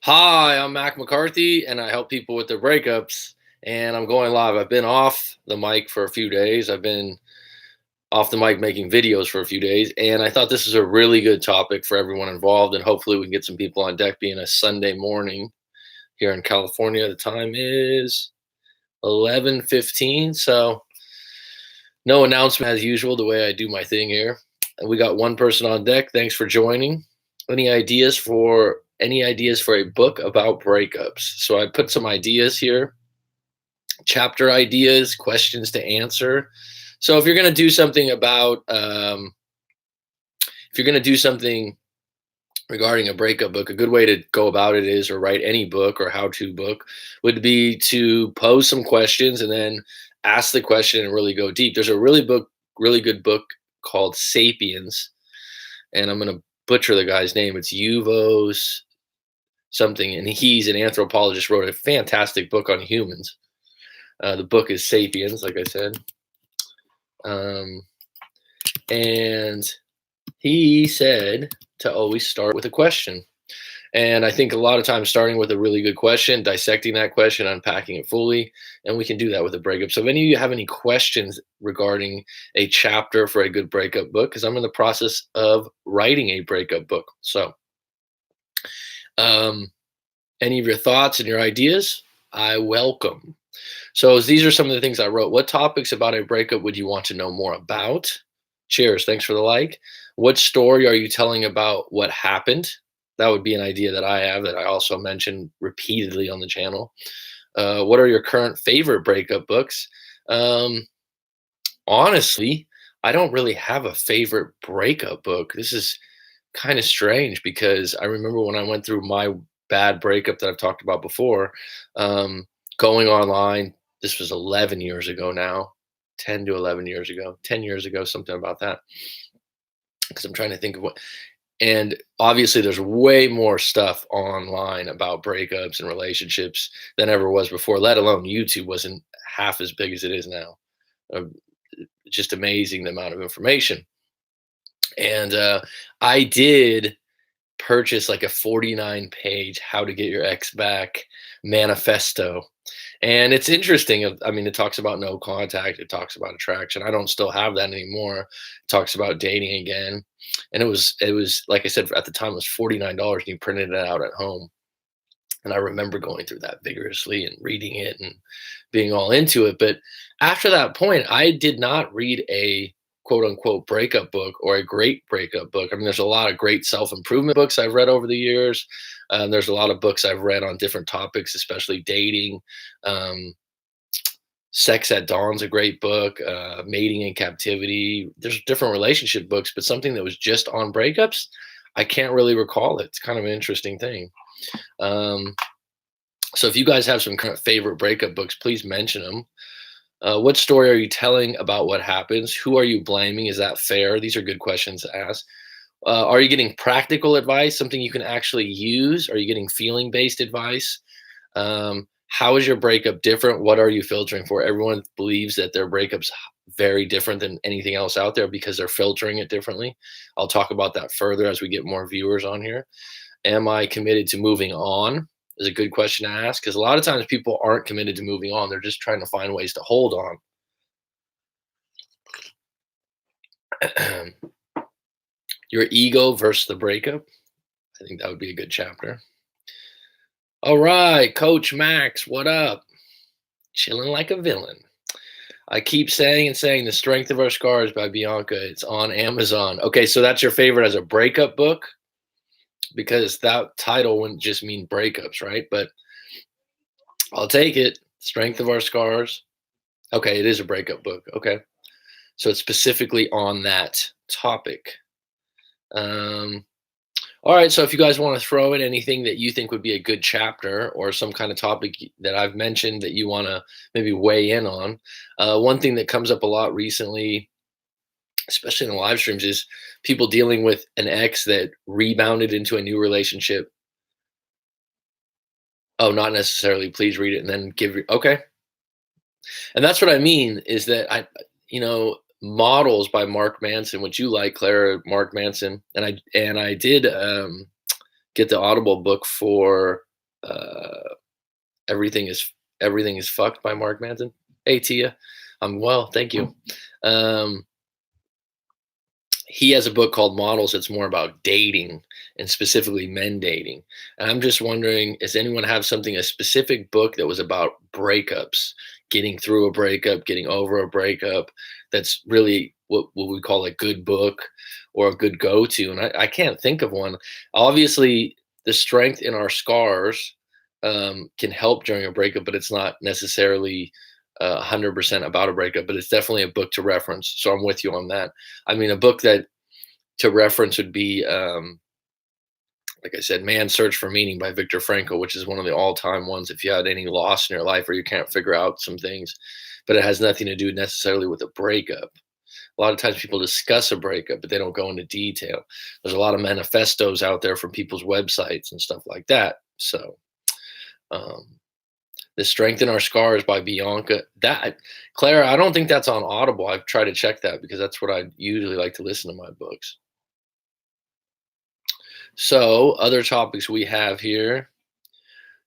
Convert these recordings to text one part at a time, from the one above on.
Hi, I'm Mac McCarthy, and I help people with their breakups. And I'm going live. I've been off the mic for a few days. I've been off the mic making videos for a few days. And I thought this is a really good topic for everyone involved. And hopefully, we can get some people on deck being a Sunday morning here in California. The time is 11:15. So, no announcement as usual, the way I do my thing here. And we got one person on deck. Thanks for joining. Any ideas for a book about breakups? So I put some ideas here, chapter ideas, questions to answer. So if you're going to do something regarding a breakup book, a good way to go about it is, or write any book or how-to book, would be to pose some questions and then ask the question and really go deep. There's a really good book called *Sapiens*, and I'm going to butcher the guy's name. It's Yuvos something, and he's an anthropologist, wrote a fantastic book on humans. The book is *Sapiens*, like I said. And he said to always start with a question. And I think a lot of times starting with a really good question, dissecting that question, unpacking it fully, and we can do that with a breakup. So if any of you have any questions regarding a chapter for a good breakup book, because I'm in the process of writing a breakup book. So um, any of your thoughts and your ideas, I welcome. So these are some of the things I wrote. What topics about a breakup would you want to know more about? Cheers. Thanks for the like. What story are you telling about what happened? That would be an idea that I have that I also mentioned repeatedly on the channel. What are your current favorite breakup books? Um, Honestly, I don't really have a favorite breakup book. This is kind of strange because I remember when I went through my bad breakup that I've talked about before, um, going online. This was 11 years ago now, 10 to 11 years ago, 10 years ago, something about that. Because I'm trying to think of what, and obviously there's way more stuff online about breakups and relationships than ever was before, let alone YouTube wasn't half as big as it is now. Uh, just amazing the amount of information. And I did purchase like a 49-page "How to Get Your Ex Back" manifesto. And it's interesting. I mean, it talks about no contact. It talks about attraction. I don't still have that anymore. It talks about dating again. And it was like I said, at the time it was $49 and you printed it out at home. And I remember going through that vigorously and reading it and being all into it. But after that point, I did not read a quote unquote breakup book or a great breakup book. I mean, there's a lot of great self improvement books I've read over the years. There's a lot of books I've read on different topics, especially dating. Um, Sex at Dawn's a great book. Mating in Captivity. There's different relationship books, but something that was just on breakups, I can't really recall it. It's kind of an interesting thing. Um, so if you guys have some kind of favorite breakup books, please mention them. What story are you telling about what happens? Who are you blaming? Is that fair? These are good questions to ask. Are you getting practical advice, something you can actually use? Are you getting feeling based advice? How is your breakup different? What are you filtering for? Everyone believes that their breakup's very different than anything else out there because they're filtering it differently. I'll talk about that further as we get more viewers on here. Am I committed to moving on? Is a good question to ask because a lot of times people aren't committed to moving on. They're just trying to find ways to hold on. Your ego versus the breakup. I think that would be a good chapter. All right, Coach Max, what up? Chilling like a villain. I keep saying and saying The Strength of Our Scars by Bianca. It's on Amazon. Okay, so that's your favorite as a breakup book? Because that title wouldn't just mean breakups, right? But I'll take it. Strength of Our Scars. Okay, it is a breakup book. Okay. So it's specifically on that topic. All right. So if you guys want to throw in anything that you think would be a good chapter or some kind of topic that I've mentioned that you want to maybe weigh in on, one thing that comes up a lot recently, especially in the live streams, is people dealing with an ex that rebounded into a new relationship. Oh, not necessarily. Please read it and then give your okay. And that's what I mean is that Models by Mark Manson, which you like, Mark Manson, and I did get the Audible book for Uh, everything is everything is fucked by Mark Manson. Hey Tia, I'm well, thank you. Um, he has a book called Models. It's more about dating and specifically men dating. And I'm just wondering, does anyone have something, a specific book that was about breakups, getting through a breakup, getting over a breakup, that's really what we call a good book or a good go-to? And I can't think of one. Obviously, the strength in our scars can help during a breakup, but it's not necessarily 100% about a breakup, but it's definitely a book to reference. So I'm with you on that. I mean, a book that to reference would be, like I said, Man's Search for Meaning by Viktor Frankl, which is one of the all-time ones if you had any loss in your life or you can't figure out some things, but it has nothing to do necessarily with a breakup. A lot of times people discuss a breakup, but they don't go into detail. There's a lot of manifestos out there from people's websites and stuff like that. So, um, The Strength in Our Scars by Bianca. That Clara, I don't think that's on Audible. I've tried to check that because that's what I usually like to listen to my books. So, other topics we have here,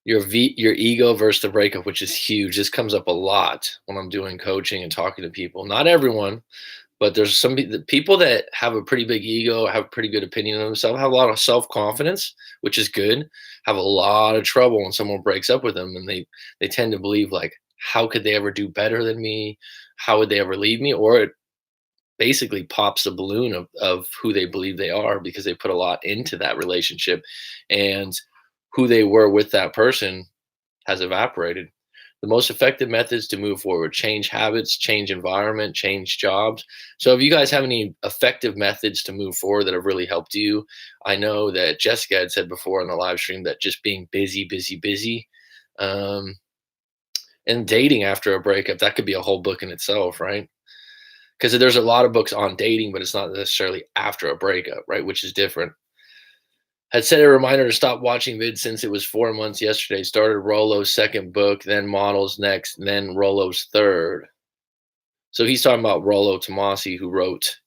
your ego versus the breakup, which is huge. This comes up a lot when I'm doing coaching and talking to people. Not everyone, but there's some the people that have a pretty big ego, have a pretty good opinion of themselves, have a lot of self-confidence, which is good, have a lot of trouble when someone breaks up with them, and they tend to believe like, how could they ever do better than me? How would they ever leave me? Or it basically pops the balloon of who they believe they are because they put a lot into that relationship, and who they were with that person has evaporated. The most effective methods to move forward: change habits, change environment, change jobs. So, if you guys have any effective methods to move forward that have really helped you, I know that Jessica had said before in the live stream that just being busy, busy, busy, um, and dating after a breakup, that could be a whole book in itself, right? Because there's a lot of books on dating, but it's not necessarily after a breakup, right? Which is different. Had set a reminder to stop watching vids since it was 4 months yesterday. Started Rollo's second book, then Models next, then Rollo's third. So he's talking about Rollo Tomasi, who wrote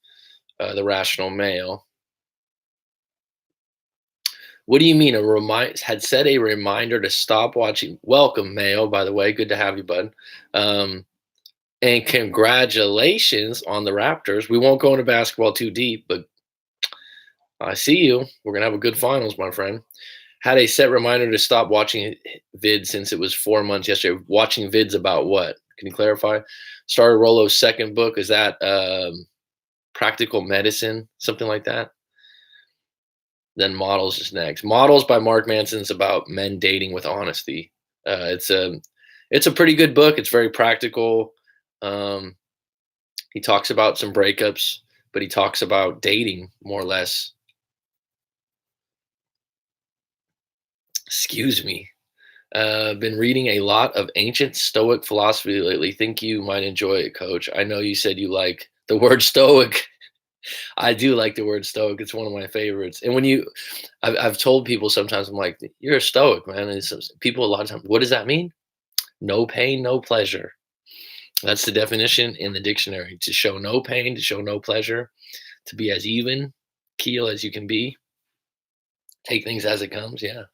The Rational Male. What do you mean? Had set a reminder to stop watching. Welcome, Mayo, by the way. Good to have you, bud. And congratulations on the Raptors. We won't go into basketball too deep, but I see you. We're going to have a good finals, my friend. Had a set reminder to stop watching vids since it was 4 months yesterday. Watching vids about what? Can you clarify? Started Rollo's second book. Is that Practical Medicine? Something like that? Then Models is next. Models by Mark Manson is about men dating with honesty. It's a pretty good book. It's very practical. He talks about some breakups, but he talks about dating more or less. Excuse me. Been reading a lot of ancient Stoic philosophy lately. Think you might enjoy it, Coach. I know you said you like the word Stoic. I do like the word Stoic. It's one of my favorites. And I've told people sometimes, I'm like, you're a Stoic, man. And people a lot of times, what does that mean? No pain, no pleasure. That's the definition in the dictionary: to show no pain, to show no pleasure, to be as even keel as you can be, take things as it comes. Yeah.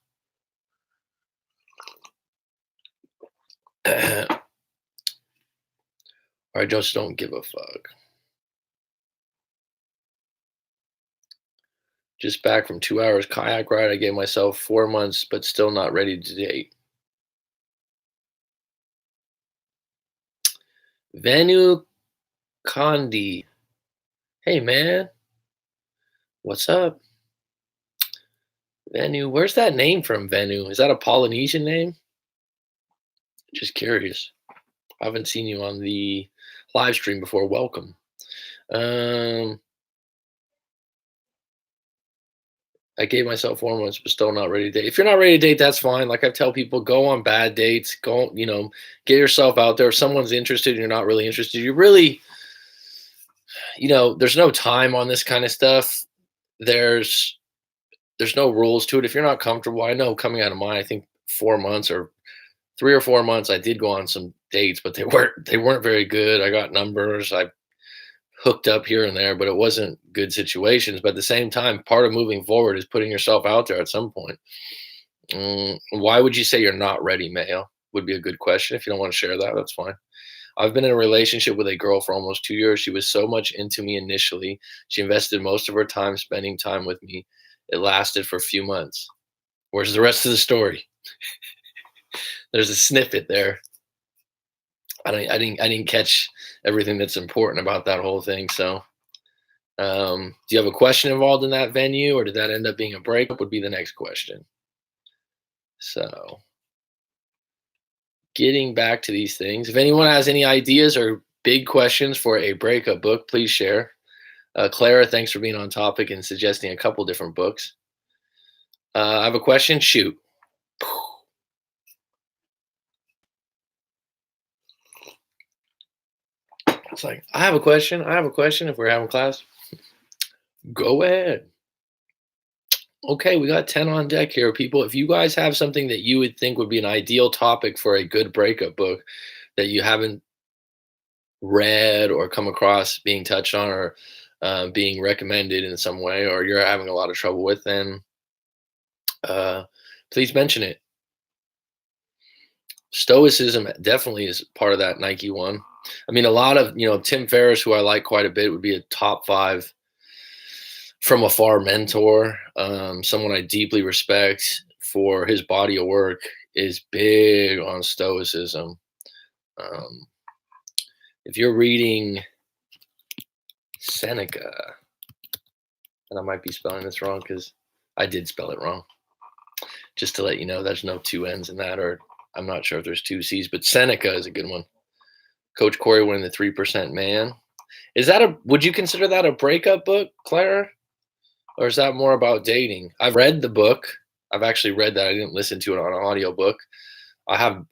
I just don't give a fuck. Just back from 2 hours kayak ride. I gave myself 4 months, but still not ready to date. Venu Condi. Hey, man. What's up? Venu. Where's that name from, Venu? Is that a Polynesian name? Just curious. I haven't seen you on the live stream before. Welcome. I gave myself 4 months, but still not ready to date. If you're not ready to date, that's fine. Like I tell people, go on bad dates. Go, get yourself out there. If someone's interested and you're not really interested, you really, there's no time on this kind of stuff. There's no rules to it. If you're not comfortable, I know coming out of mine, I think 4 months or 3 or 4 months, I did go on some dates, but they weren't very good. I got numbers. I hooked up here and there, but it wasn't good situations. But at the same time, part of moving forward is putting yourself out there at some point. Why would you say you're not ready, Mayo? Would be a good question. If you don't want to share that, that's fine. I've been in a relationship with a girl for almost 2 years. She was so much into me initially. She invested most of her time spending time with me. It lasted for a few months. Where's the rest of the story? There's a snippet there. I didn't catch everything that's important about that whole thing. So, do you have a question involved in that venue, or did that end up being a breakup? Would be the next question. So, getting back to these things, if anyone has any ideas or big questions for a breakup book, please share. Clara, thanks for being on topic and suggesting a couple different books. I have a question. Shoot. It's like, I have a question. I have a question. If we're having class, go ahead. Okay, we got 10 on deck here, people. If you guys have something that you would think would be an ideal topic for a good breakup book that you haven't read or come across being touched on or being recommended in some way, or you're having a lot of trouble with, then uh, please mention it. Stoicism definitely is part of that Nike one. I mean, a lot of, Tim Ferriss, who I like quite a bit, would be a top five from afar mentor. Someone I deeply respect for his body of work, is big on Stoicism. Um, if you're reading Seneca, and I might be spelling this wrong because I did spell it wrong, just to let you know, there's no two N's in that, or I'm not sure if there's two C's, but Seneca is a good one. Coach Corey winning the 3% Man. Would you consider that a breakup book, Clara? Or is that more about dating? I've read the book. I've actually read that. I didn't listen to it on an audiobook. I have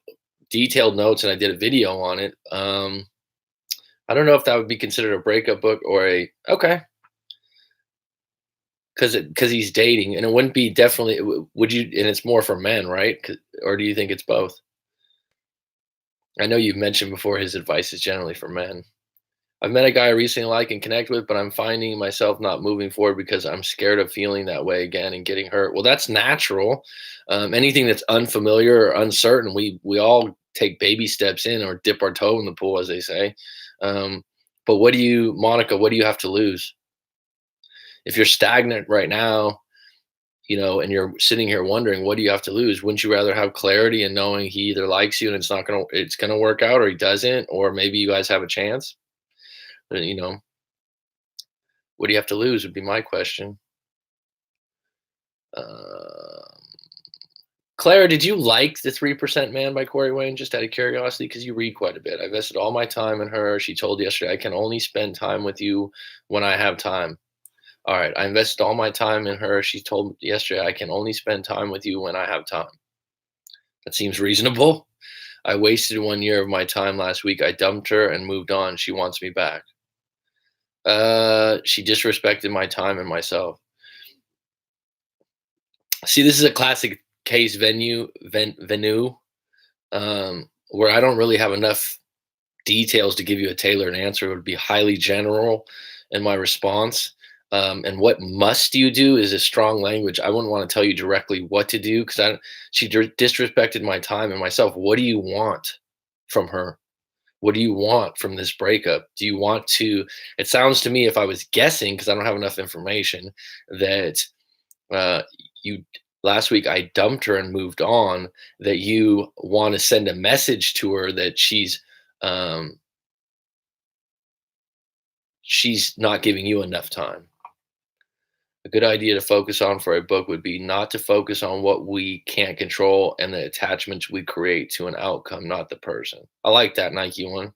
detailed notes and I did a video on it. I don't know if that would be considered a breakup book or okay. Because he's dating, and it wouldn't be definitely, would you, and it's more for men, right? Or do you think it's both? I know you've mentioned before his advice is generally for men. I've met a guy I recently like and connect with, but I'm finding myself not moving forward because I'm scared of feeling that way again and getting hurt. Well, that's natural. Anything that's unfamiliar or uncertain, we all take baby steps in or dip our toe in the pool, as they say. But Monica, what do you have to lose? If you're stagnant right now, and you're sitting here wondering, what do you have to lose? Wouldn't you rather have clarity and knowing he either likes you and it's gonna work out, or he doesn't, or maybe you guys have a chance? What do you have to lose would be my question. Clara, did you like the 3% Man by Corey Wayne, just out of curiosity? Because you read quite a bit. I invested all my time in her. She told yesterday, I can only spend time with you when I have time. All right. I invested all my time in her. She told yesterday, I can only spend time with you when I have time. That seems reasonable. I wasted 1 year of my time last week. I dumped her and moved on. She wants me back. She disrespected my time and myself. See, this is a classic case venue, where I don't really have enough details to give you a tailored answer. It would be highly general in my response. And what must you do is a strong language. I wouldn't want to tell you directly what to do because she disrespected my time and myself. What do you want from her? What do you want from this breakup? Do you want to? It sounds to me, if I was guessing, because I don't have enough information, that you last week I dumped her and moved on. That you want to send a message to her that she's not giving you enough time. A good idea to focus on for a book would be not to focus on what we can't control and the attachments we create to an outcome, not the person. I like that Nike one.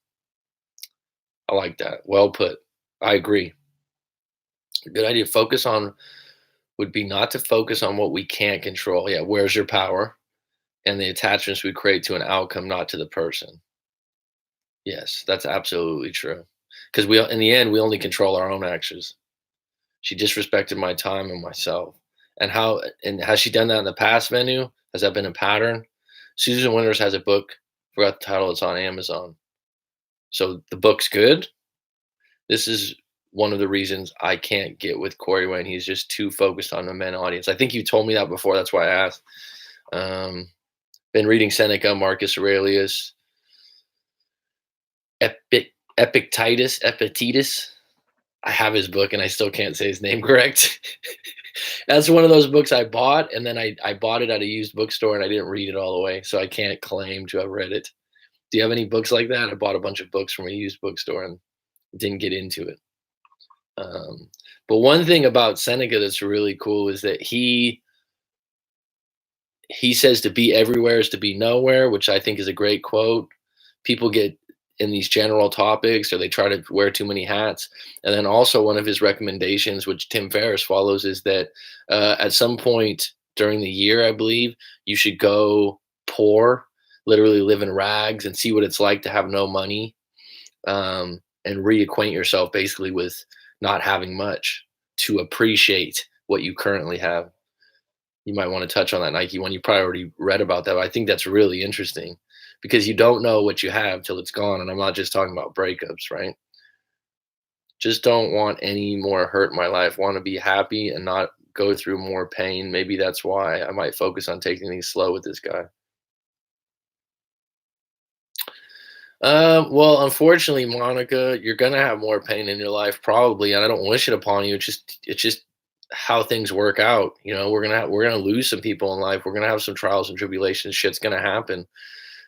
I like that. Well put. I agree. A good idea to focus on would be not to focus on what we can't control. Yeah, where's your power? And the attachments we create to an outcome, not to the person. Yes, that's absolutely true. Because in the end, we only control our own actions. She disrespected my time and myself. And has she done that in the past, Venue? Has that been a pattern? Susan Winters has a book. Forgot the title. It's on Amazon. So the book's good. This is one of the reasons I can't get with Corey Wayne. He's just too focused on the men audience. I think you told me that before. That's why I asked. Um, been reading Seneca, Marcus Aurelius, Epictetus. I have his book and I still can't say his name correct. That's one of those books I bought, and then I bought it at a used bookstore and I didn't read it all the way, so I can't claim to have read it. Do you have any books like that? I bought a bunch of books from a used bookstore and didn't get into it. Um, but one thing about Seneca that's really cool is that he says to be everywhere is to be nowhere, which I think is a great quote. People get in these general topics or they try to wear too many hats. And then also one of his recommendations, which Tim Ferriss follows, is that at some point during the year, I believe, you should go poor, literally live in rags and see what it's like to have no money, and reacquaint yourself basically with not having much to appreciate what you currently have. You might want to touch on that Nike one. You probably already read about that, but I think that's really interesting because you don't know what you have till it's gone. And I'm not just talking about breakups, right? Just don't want any more hurt in my life. Want to be happy and not go through more pain. Maybe that's why I might focus on taking things slow with this guy. Well, unfortunately, Monica, you're gonna have more pain in your life probably, and I don't wish it upon you. It's just how things work out. We're gonna lose some people in life. We're gonna have some trials and tribulations. Shit's gonna happen.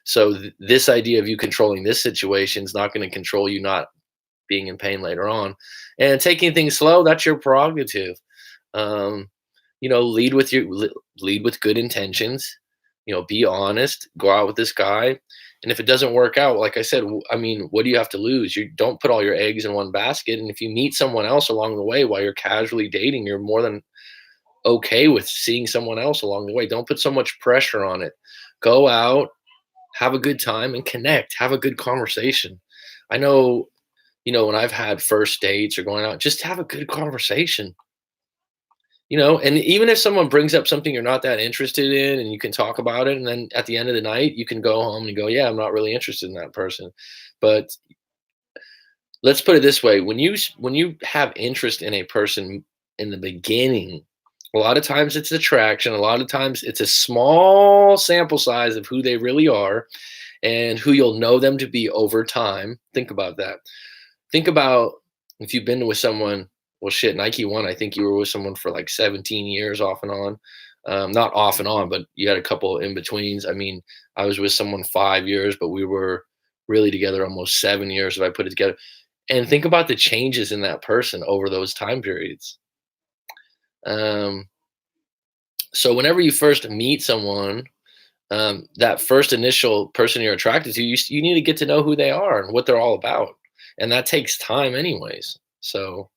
So this idea of you controlling this situation is not going to control you not being in pain later on, and taking things slow. That's your prerogative. Um, lead with good intentions. Be honest. Go out with this guy, and if it doesn't work out, like I said, I mean, what do you have to lose? You don't put all your eggs in one basket. And if you meet someone else along the way while you're casually dating, you're more than okay with seeing someone else along the way. Don't put so much pressure on it. Go out, have a good time, and connect. Have a good conversation. I know, when I've had first dates or going out, just have a good conversation. And even if someone brings up something you're not that interested in and you can talk about it, and then at the end of the night you can go home and go, yeah, I'm not really interested in that person. But let's put it this way: when you have interest in a person in the beginning, a lot of times it's attraction, a lot of times it's a small sample size of who they really are and who you'll know them to be over time. Think about that. Think about if you've been with someone. Well, shit, Nike one. I think you were with someone for like 17 years off and on. Not off and on, but you had a couple in betweens. I mean, I was with someone 5 years, but we were really together almost 7 years if I put it together. And think about the changes in that person over those time periods. Um, so whenever you first meet someone, that first initial person you're attracted to, you need to get to know who they are and what they're all about, and that takes time, anyways. So,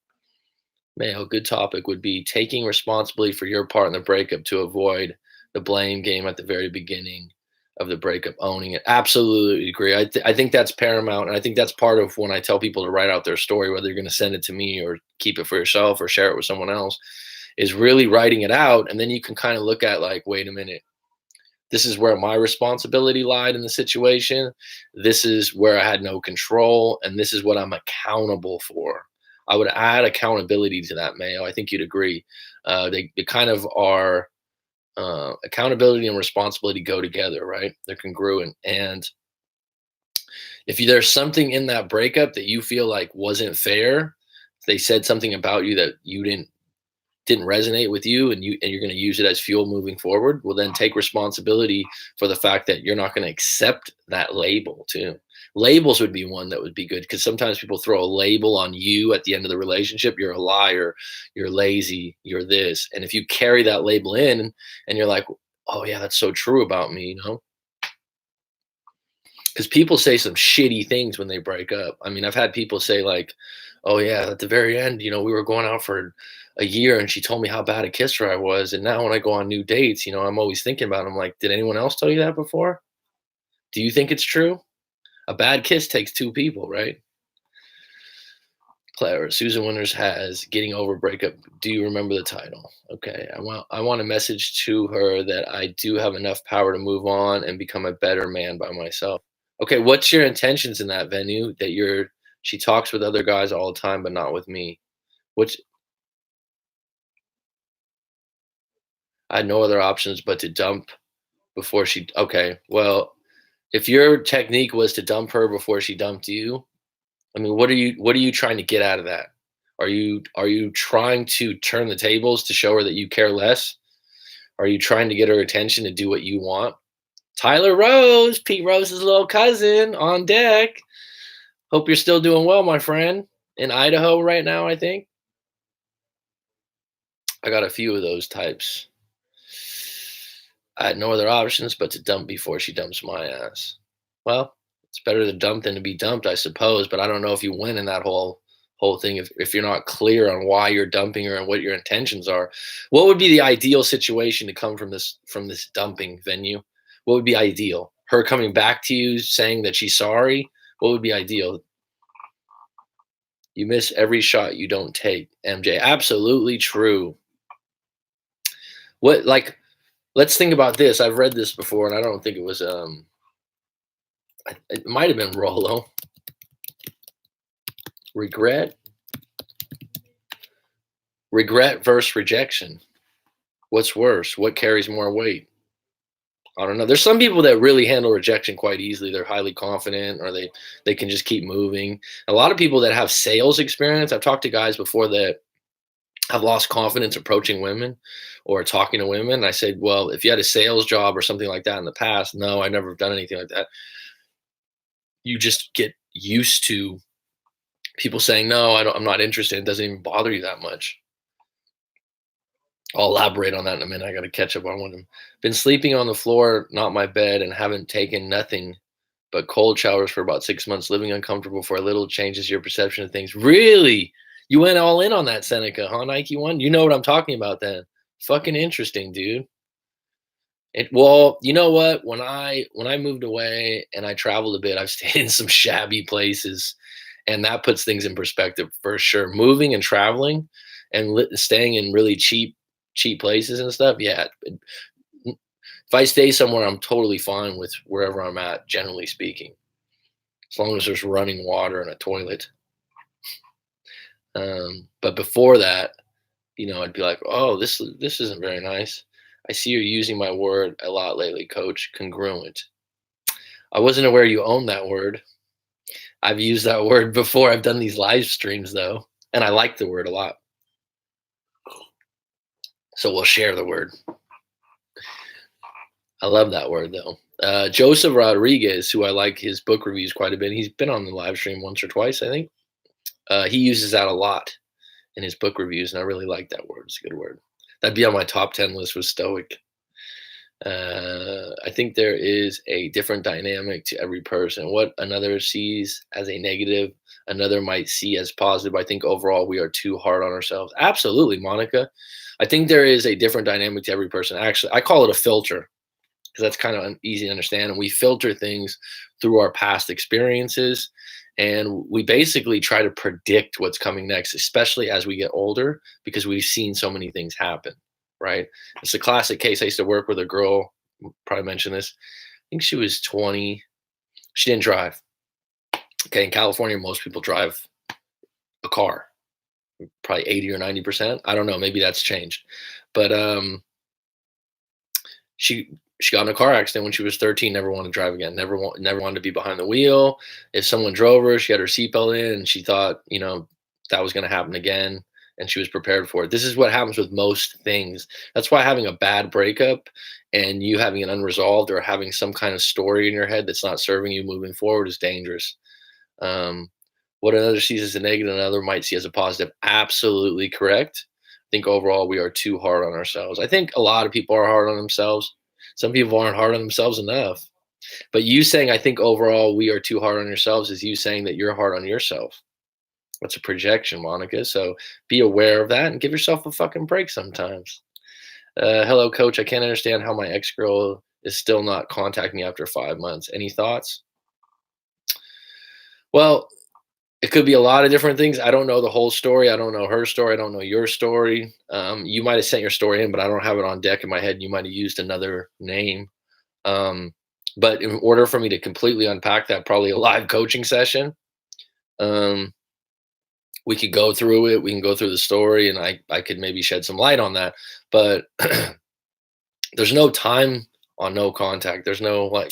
man, a good topic would be taking responsibility for your part in the breakup to avoid the blame game at the very beginning of the breakup. Owning it, absolutely agree. I think that's paramount, and I think that's part of when I tell people to write out their story, whether you're going to send it to me or keep it for yourself or share it with someone else, is really writing it out, and then you can kind of look at like, wait a minute, this is where my responsibility lied in the situation. This is where I had no control, and this is what I'm accountable for. I would add accountability to that, Mayo. I think you'd agree. They kind of are, accountability and responsibility go together, right? They're congruent. And if there's something in that breakup that you feel like wasn't fair, they said something about you that you didn't resonate with you, and you're going to use it as fuel moving forward, well, then take responsibility for the fact that you're not going to accept that label too. Labels would be one that would be good, because sometimes people throw a label on you at the end of the relationship. You're a liar, you're lazy, you're this. And if you carry that label in and you're like, oh yeah, that's so true about me, because people say some shitty things when they break up. I mean, I've had people say like, "Oh yeah, at the very end, we were going out for a year, and she told me how bad a kisser I was, and now when I go on new dates, I'm always thinking about it." I'm like, "Did anyone else tell you that before? Do you think it's true? A bad kiss takes two people, right?" Clever. Susan Winters has "Getting Over Breakup." Do you remember the title? Okay, I want a message to her that I do have enough power to move on and become a better man by myself. Okay, what's your intentions in that venue? That she talks with other guys all the time, but not with me. Which I had no other options but to dump before she, okay, well, if your technique was to dump her before she dumped you, I mean, what are you trying to get out of that? Are you trying to turn the tables to show her that you care less? Are you trying to get her attention to do what you want? Tyler Rose, Pete Rose's little cousin, on deck. Hope you're still doing well, my friend. In Idaho right now, I think. I got a few of those types. I had no other options but to dump before she dumps my ass. Well, it's better to dump than to be dumped, I suppose, but I don't know if you win in that whole thing if you're not clear on why you're dumping her and what your intentions are. What would be the ideal situation to come from this dumping venue? What would be ideal? Her coming back to you saying that she's sorry? What would be ideal? You miss every shot you don't take, MJ. Absolutely true. What, like, let's think about this. I've read this before and I don't think it was it might have been Rollo. Regret versus rejection. What's worse? What carries more weight? I don't know. There's some people that really handle rejection quite easily. They're highly confident, or they can just keep moving. A lot of people that have sales experience. I've talked to guys before that have lost confidence approaching women or talking to women. And I said, well, if you had a sales job or something like that in the past, no, I never have done anything like that. You just get used to people saying, no, I'm not interested. It doesn't even bother you that much. I'll elaborate on that in a minute. I got to catch up on one. Been sleeping on the floor, not my bed, and haven't taken nothing but cold showers for about 6 months. Living uncomfortable for a little changes your perception of things. Really? You went all in on that, Seneca, huh? Nike one? You know what I'm talking about then. Fucking interesting, dude. Well, you know what? When I moved away and I traveled a bit, I've stayed in some shabby places, and that puts things in perspective for sure. Moving and traveling and staying in really cheap places and stuff. Yeah, if I stay somewhere, I'm totally fine with wherever I'm at, generally speaking, as long as there's running water and a toilet. But before that, I'd be like, oh, this isn't very nice. I see you're using my word a lot lately, coach. Congruent. I wasn't aware you owned that word. I've used that word before. I've done these live streams though, and I like the word a lot. So we'll share the word. I love that word though. Joseph Rodriguez, who I like his book reviews quite a bit. He's been on the live stream once or twice, I think. He uses that a lot in his book reviews, and I really like that word. It's a good word. That'd be on my top 10 list with Stoic. I think there is a different dynamic to every person. What another sees as a negative, another might see as positive. I think overall we are too hard on ourselves. Absolutely, Monica. I think there is a different dynamic to every person. Actually, I call it a filter because that's kind of easy to understand. And we filter things through our past experiences. And we basically try to predict what's coming next, especially as we get older, because we've seen so many things happen, right? It's a classic case. I used to work with a girl, probably mentioned this. I think she was 20. She didn't drive. Okay, in California, most people drive a car, probably 80 or 90%. I don't know, maybe that's changed. But she got in a car accident when she was 13, never wanted to drive again, never wanted to be behind the wheel. If someone drove her, she had her seatbelt in and she thought, that was going to happen again, and she was prepared for it. This is what happens with most things. That's why having a bad breakup and you having an unresolved or having some kind of story in your head that's not serving you moving forward is dangerous. What another sees as a negative, another might see as a positive. Absolutely correct. I think overall we are too hard on ourselves. I think a lot of people are hard on themselves. Some people aren't hard on themselves enough. But you saying, I think overall we are too hard on yourselves, is you saying that you're hard on yourself. That's a projection, Monica. So be aware of that and give yourself a fucking break sometimes. Hello, coach. I can't understand how my ex-girl is still not contacting me after 5 months. Any thoughts? Well, it could be a lot of different things. I don't know the whole story. I don't know her story. I don't know your story. You might have sent your story in, but I don't have it on deck in my head. You might have used another name. But in order for me to completely unpack that, probably a live coaching session. We could go through it. We can go through the story, and I could maybe shed some light on that. But there's no time on no contact. There's no like,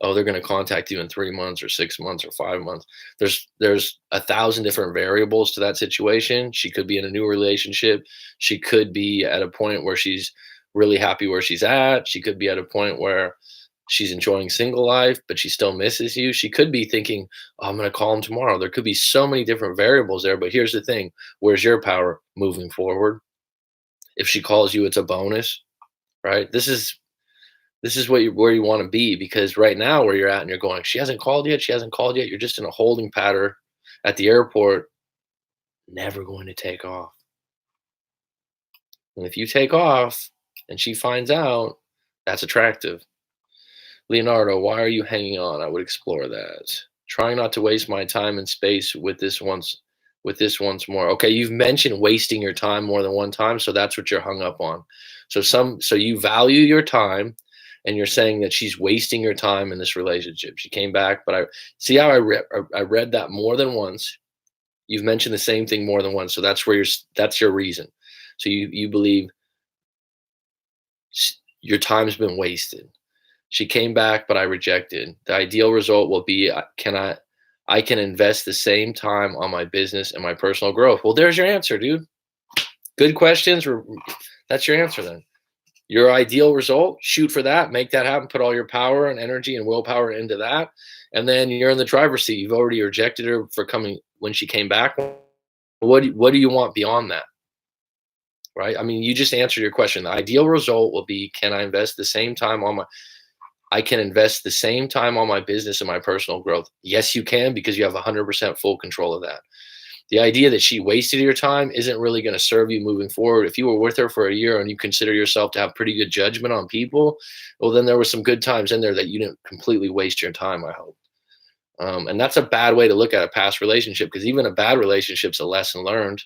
oh, they're going to contact you in 3 months or 6 months or 5 months. There's 1,000 different variables to that situation. She could be in a new relationship. She could be at a point where she's really happy where she's at. She could be at a point where she's enjoying single life, but she still misses you. She could be thinking, oh, I'm going to call him tomorrow. There could be so many different variables there. But here's the thing: where's your power moving forward? If she calls you, it's a bonus, right? This is where you want to be, because right now where you're at and you're going, she hasn't called yet. She hasn't called yet. You're just in a holding pattern at the airport, never going to take off. And if you take off and she finds out, that's attractive. Leonardo, why are you hanging on? I would explore that. Trying not to waste my time and space with this once more. Okay, you've mentioned wasting your time more than one time, so that's what you're hung up on. So you value your time, and you're saying that she's wasting your time in this relationship. She came back, but I see how I read that more than once. You've mentioned the same thing more than once, so that's your reason. So you believe your time's been wasted. She came back, but I rejected. The ideal result will be I can invest the same time on my business and my personal growth. Well, there's your answer, dude. Good questions. That's your answer then. Your ideal result, shoot for that, make that happen, put all your power and energy and willpower into that. And then you're in the driver's seat. You've already rejected her for coming when she came back. What do you want beyond that? Right? I mean, you just answered your question. The ideal result will be, I can invest the same time on my business and my personal growth. Yes, you can, because you have 100% full control of that. The idea that she wasted your time isn't really going to serve you moving forward. If you were with her for a year and you consider yourself to have pretty good judgment on people, well, then there were some good times in there that you didn't completely waste your time, I hope. And that's a bad way to look at a past relationship, because even a bad relationship's a lesson learned.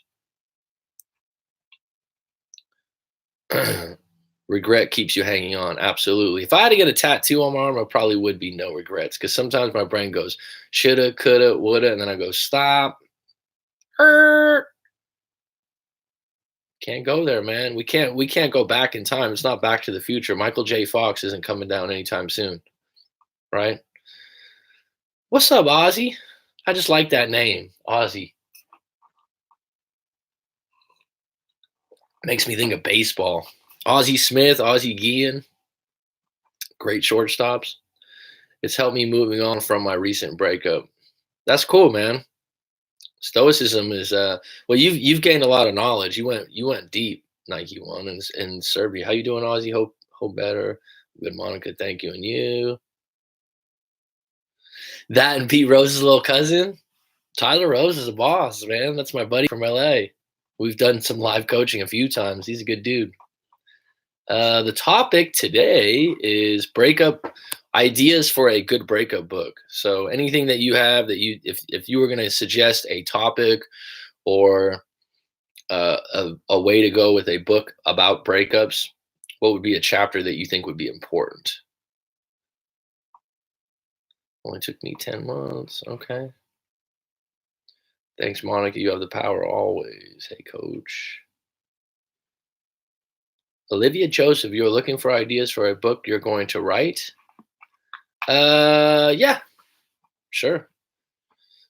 Regret keeps you hanging on. Absolutely. If I had to get a tattoo on my arm, I probably would be no regrets, because sometimes my brain goes shoulda, coulda, woulda, and then I go stop. Can't go there, man. We can't go back in time. It's not Back to the Future. Michael J. Fox isn't coming down anytime soon, right? What's up, Ozzy? I just like that name, Ozzy. Makes me think of baseball. Ozzie Smith, Ozzie Guillen, great shortstops. It's helped me moving on from my recent breakup. That's cool, man. Stoicism is well, you've gained a lot of knowledge. You went deep, Nike One in Serbia. How you doing, Ozzy? Hope better. Good, Monica. Thank you, and you. That and Pete Rose's little cousin, Tyler Rose, is a boss, man. That's my buddy from LA. We've done some live coaching a few times. He's a good dude. The topic today is breakup ideas for a good breakup book. So anything that you have that if you were going to suggest a topic or a way to go with a book about breakups, what would be a chapter that you think would be important? Only took me 10 months. Okay. Thanks, Monica. You have the power always. Hey, coach. Olivia Joseph, you're looking for ideas for a book you're going to write? Yeah, sure.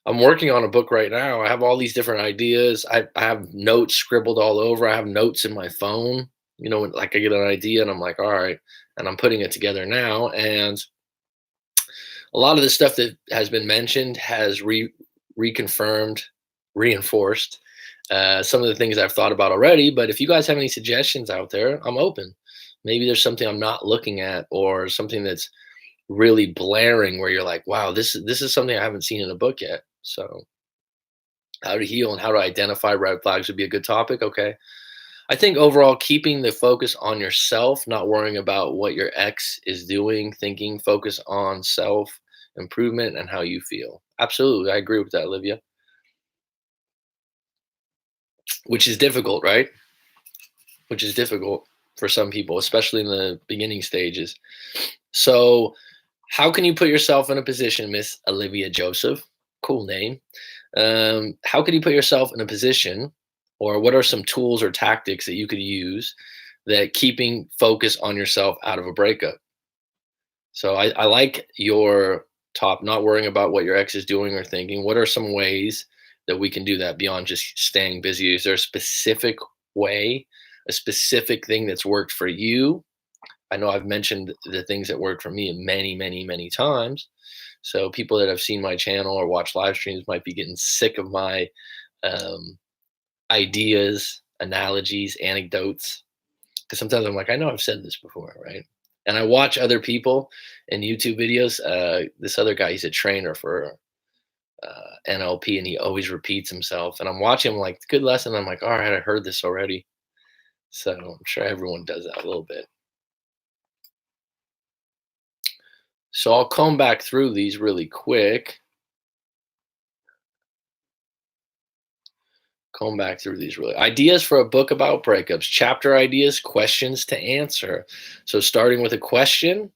I'm working on a book right now. I have all these different ideas. I have notes scribbled all over. I have notes in my phone. Like I get an idea and I'm like, all right, and I'm putting it together now. And a lot of the stuff that has been mentioned has reconfirmed, reinforced some of the things I've thought about already. But if you guys have any suggestions out there, I'm open. Maybe there's something I'm not looking at, or something that's really blaring where you're like, wow, this is something I haven't seen in a book yet. So how to heal and how to identify red flags would be a good topic. Okay. I think overall, keeping the focus on yourself, not worrying about what your ex is doing, thinking, focus on self improvement and how you feel. Absolutely. I agree with that, Olivia. Which is difficult, right? Which is difficult for some people, especially in the beginning stages. So how can you put yourself in a position, Miss Olivia Joseph? Cool name. How can you put yourself in a position, or what are some tools or tactics that you could use that keeping focus on yourself out of a breakup? So I like your top, not worrying about what your ex is doing or thinking. What are some ways that we can do that beyond just staying busy? Is there a specific way, a specific thing that's worked for you? I know I've mentioned the things that worked for me many, many, many times. So people that have seen my channel or watched live streams might be getting sick of my um, ideas, analogies, anecdotes. Because sometimes I'm like, I know I've said this before, right? And I watch other people in YouTube videos. This other guy, he's a trainer for NLP, and he always repeats himself. And I'm watching him like, good lesson. I'm like, all right, I heard this already. So I'm sure everyone does that a little bit. So I'll comb back through these really quick. Comb back through these really ideas for a book about breakups, chapter ideas, questions to answer. So starting with a question,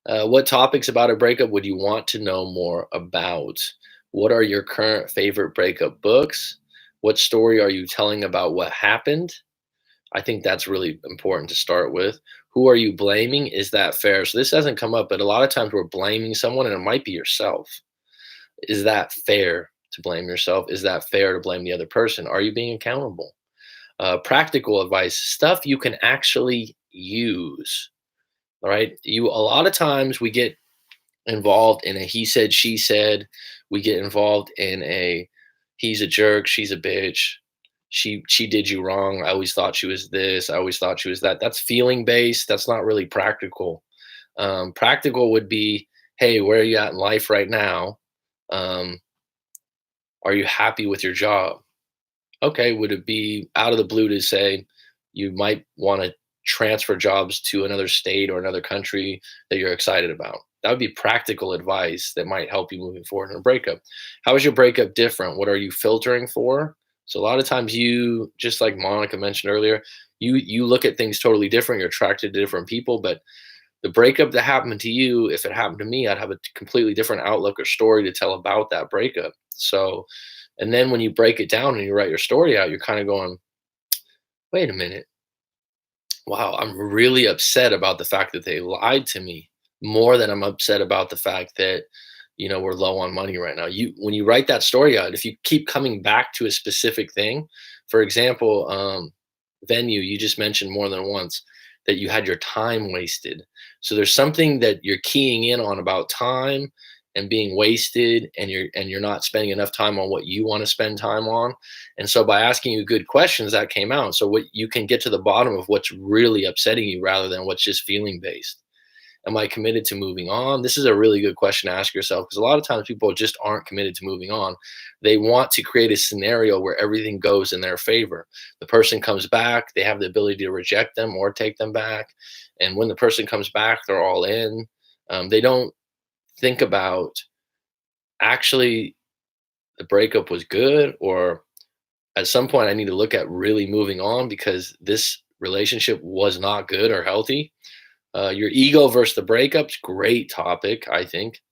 what topics about a breakup would you want to know more about? What are your current favorite breakup books? What story are you telling about what happened? I think that's really important to start with. Who are you blaming? Is that fair? So this hasn't come up, but a lot of times we're blaming someone and it might be yourself. Is that fair to blame yourself? Is that fair to blame the other person? Are you being accountable? Practical advice, stuff you can actually use. All right. A lot of times we get involved in a he said, she said. We get involved in a he's a jerk, she's a bitch. She did you wrong. I always thought she was this. I always thought she was that. That's feeling based. That's not really practical. Practical would be, hey, where are you at in life right now? Um, are you happy with your job? Okay, would it be out of the blue to say you might want to transfer jobs to another state or another country that you're excited about? That would be practical advice that might help you moving forward in a breakup. How is your breakup different? What are you filtering for? So a lot of times you, just like Monica mentioned earlier, you look at things totally different. You're attracted to different people, but the breakup that happened to you, if it happened to me, I'd have a completely different outlook or story to tell about that breakup. So, and then when you break it down and you write your story out, you're kind of going, wait a minute. Wow, I'm really upset about the fact that they lied to me more than I'm upset about the fact that, we're low on money right now. When you write that story out, if you keep coming back to a specific thing, for example, venue, you just mentioned more than once that you had your time wasted. So there's something that you're keying in on about time and being wasted, and you're not spending enough time on what you want to spend time on. And so by asking you good questions, that came out. So what you can get to the bottom of what's really upsetting you rather than what's just feeling based. Am I committed to moving on? This is a really good question to ask yourself, because a lot of times people just aren't committed to moving on. They want to create a scenario where everything goes in their favor. The person comes back, they have the ability to reject them or take them back. And when the person comes back, they're all in. They don't think about, actually, the breakup was good, or at some point I need to look at really moving on because this relationship was not good or healthy. Your ego versus the breakups, great topic, I think.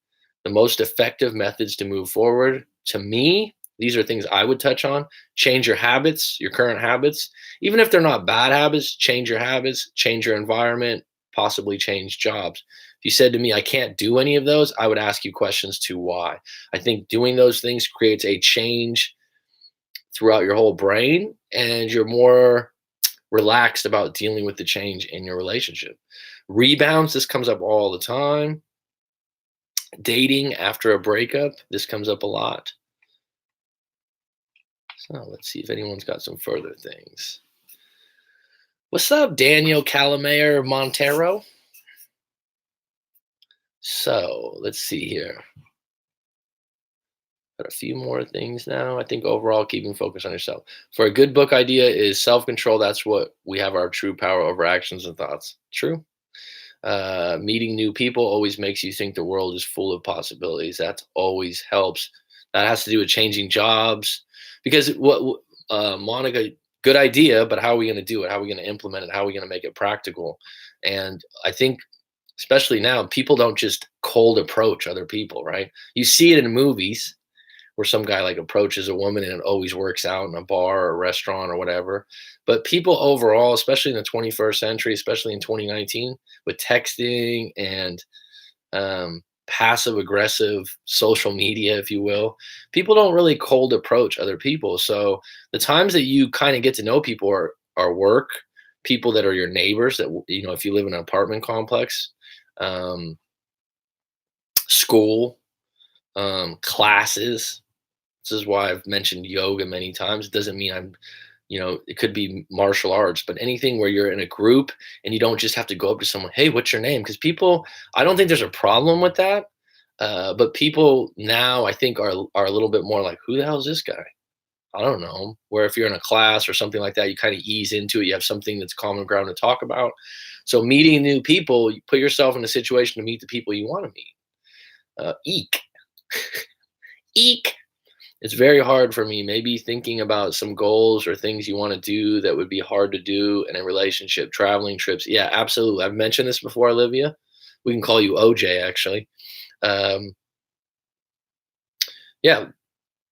The most effective methods to move forward, to me, these are things I would touch on. Change your habits, your current habits. Even if they're not bad habits, change your habits, change your environment, possibly change jobs. If you said to me, I can't do any of those, I would ask you questions to why. I think doing those things creates a change throughout your whole brain, and you're more relaxed about dealing with the change in your relationship. Rebounds, this comes up all the time. Dating after a breakup, this comes up a lot. So let's see if anyone's got some further things. What's up, Daniel Calamayer Montero? So let's see here. Got a few more things now. I think overall, keeping focus on yourself. For a good book idea is self-control. That's what we have our true power over actions and thoughts. True. Meeting new people always makes you think the world is full of possibilities. That always helps. That has to do with changing jobs, because Monica, good idea, but how are we going to do it? How are we going to implement it? How are we going to make it practical? And I think, especially now, people don't just cold approach other people, right? You see it in movies where some guy like approaches a woman and it always works out in a bar or a restaurant or whatever. But people overall, especially in the 21st century, especially in 2019, with texting and passive aggressive social media, if you will. People don't really cold approach other people. So the times that you kind of get to know people are work, people that are your neighbors that, if you live in an apartment complex, um, school, classes. This is why I've mentioned yoga many times. It doesn't mean it could be martial arts, but anything where you're in a group and you don't just have to go up to someone, hey, what's your name? Because people, I don't think there's a problem with that. But people now, I think, are a little bit more like, who the hell is this guy? I don't know. Where if you're in a class or something like that, you kind of ease into it. You have something that's common ground to talk about. So meeting new people, you put yourself in a situation to meet the people you want to meet. Eek. Eek. It's very hard for me. Maybe thinking about some goals or things you want to do that would be hard to do in a relationship, traveling trips. Yeah, absolutely. I've mentioned this before, Olivia. We can call you OJ, actually. Um, yeah.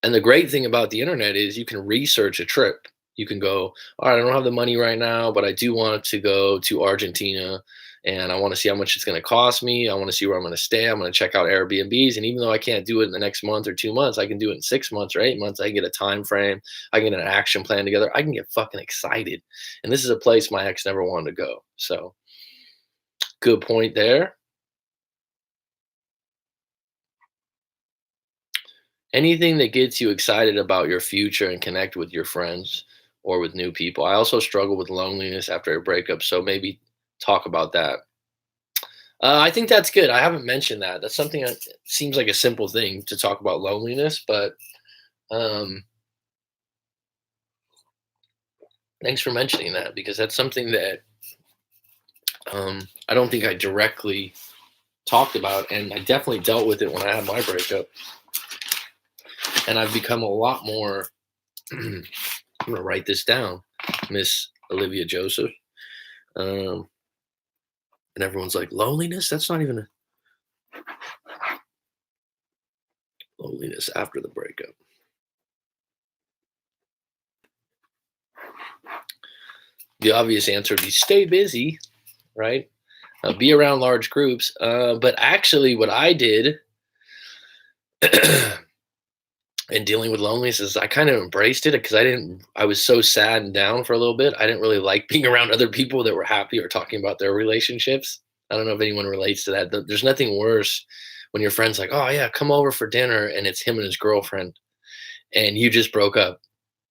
And the great thing about the internet is you can research a trip. You can go, all right, I don't have the money right now, but I do want to go to Argentina and I want to see how much it's going to cost me. I want to see where I'm going to stay. I'm going to check out Airbnbs. And even though I can't do it in the next month or 2 months, I can do it in 6 months or 8 months. I can get a time frame. I can get an action plan together. I can get fucking excited. And this is a place my ex never wanted to go. So good point there. Anything that gets you excited about your future and connect with your friends or with new people. I also struggle with loneliness after a breakup, so maybe talk about that. I think that's good. I haven't mentioned that. That's something that seems like a simple thing to talk about loneliness, but um, thanks for mentioning that because that's something that I don't think I directly talked about, and I definitely dealt with it when I had my breakup. And I've become a lot more. I'm gonna write this down, Miss Olivia Joseph. And everyone's like, loneliness? That's not even a loneliness after the breakup. The obvious answer would be stay busy, right? Be around large groups. But actually, what I did in dealing with loneliness is I kind of embraced it because I was so sad and down for a little bit. I didn't really like being around other people that were happy or talking about their relationships. I don't know if anyone relates to that. There's nothing worse when your friend's like, oh, yeah, come over for dinner. And it's him and his girlfriend. And you just broke up.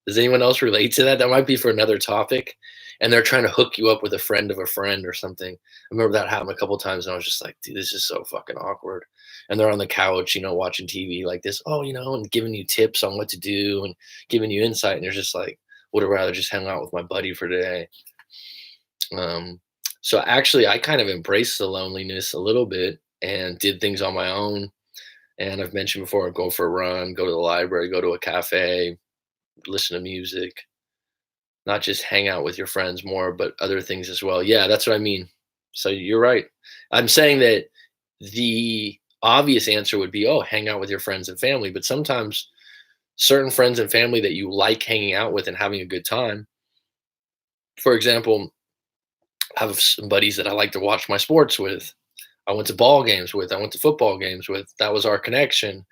Does anyone else relate to that? That might be for another topic. And they're trying to hook you up with a friend of a friend or something. I remember that happened a couple times, and I was just like, dude, this is so fucking awkward. And they're on the couch, watching TV like this, and giving you tips on what to do and giving you insight. And you're just like, would have rather just hang out with my buddy for today. So actually, I kind of embraced the loneliness a little bit and did things on my own. And I've mentioned before, I'd go for a run, go to the library, go to a cafe, listen to music, not just hang out with your friends more, but other things as well. Yeah, that's what I mean. So you're right. I'm saying that the obvious answer would be, oh, hang out with your friends and family. But sometimes certain friends and family that you like hanging out with and having a good time. For example, I have some buddies that I like to watch my sports with. I went to ball games with. I went to football games with. That was our connection.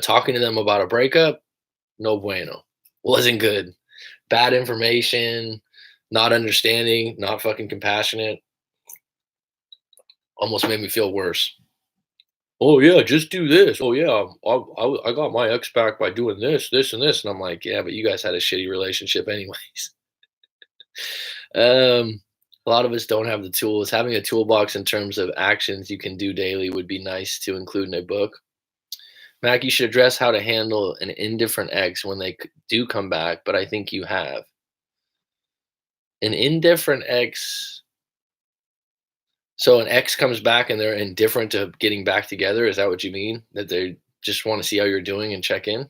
Talking to them about a breakup, no bueno. Wasn't good. Bad information, not understanding, not fucking compassionate. Almost made me feel worse. Oh yeah, just do this. Oh yeah, I got my ex back by doing this, this, and this. And I'm like, yeah, but you guys had a shitty relationship anyways. A lot of us don't have the tools. Having a toolbox in terms of actions you can do daily would be nice to include in a book. Mac, you should address how to handle an indifferent ex when they do come back, but I think you have. An indifferent ex. So an ex comes back and they're indifferent to getting back together. Is that what you mean? That they just want to see how you're doing and check in?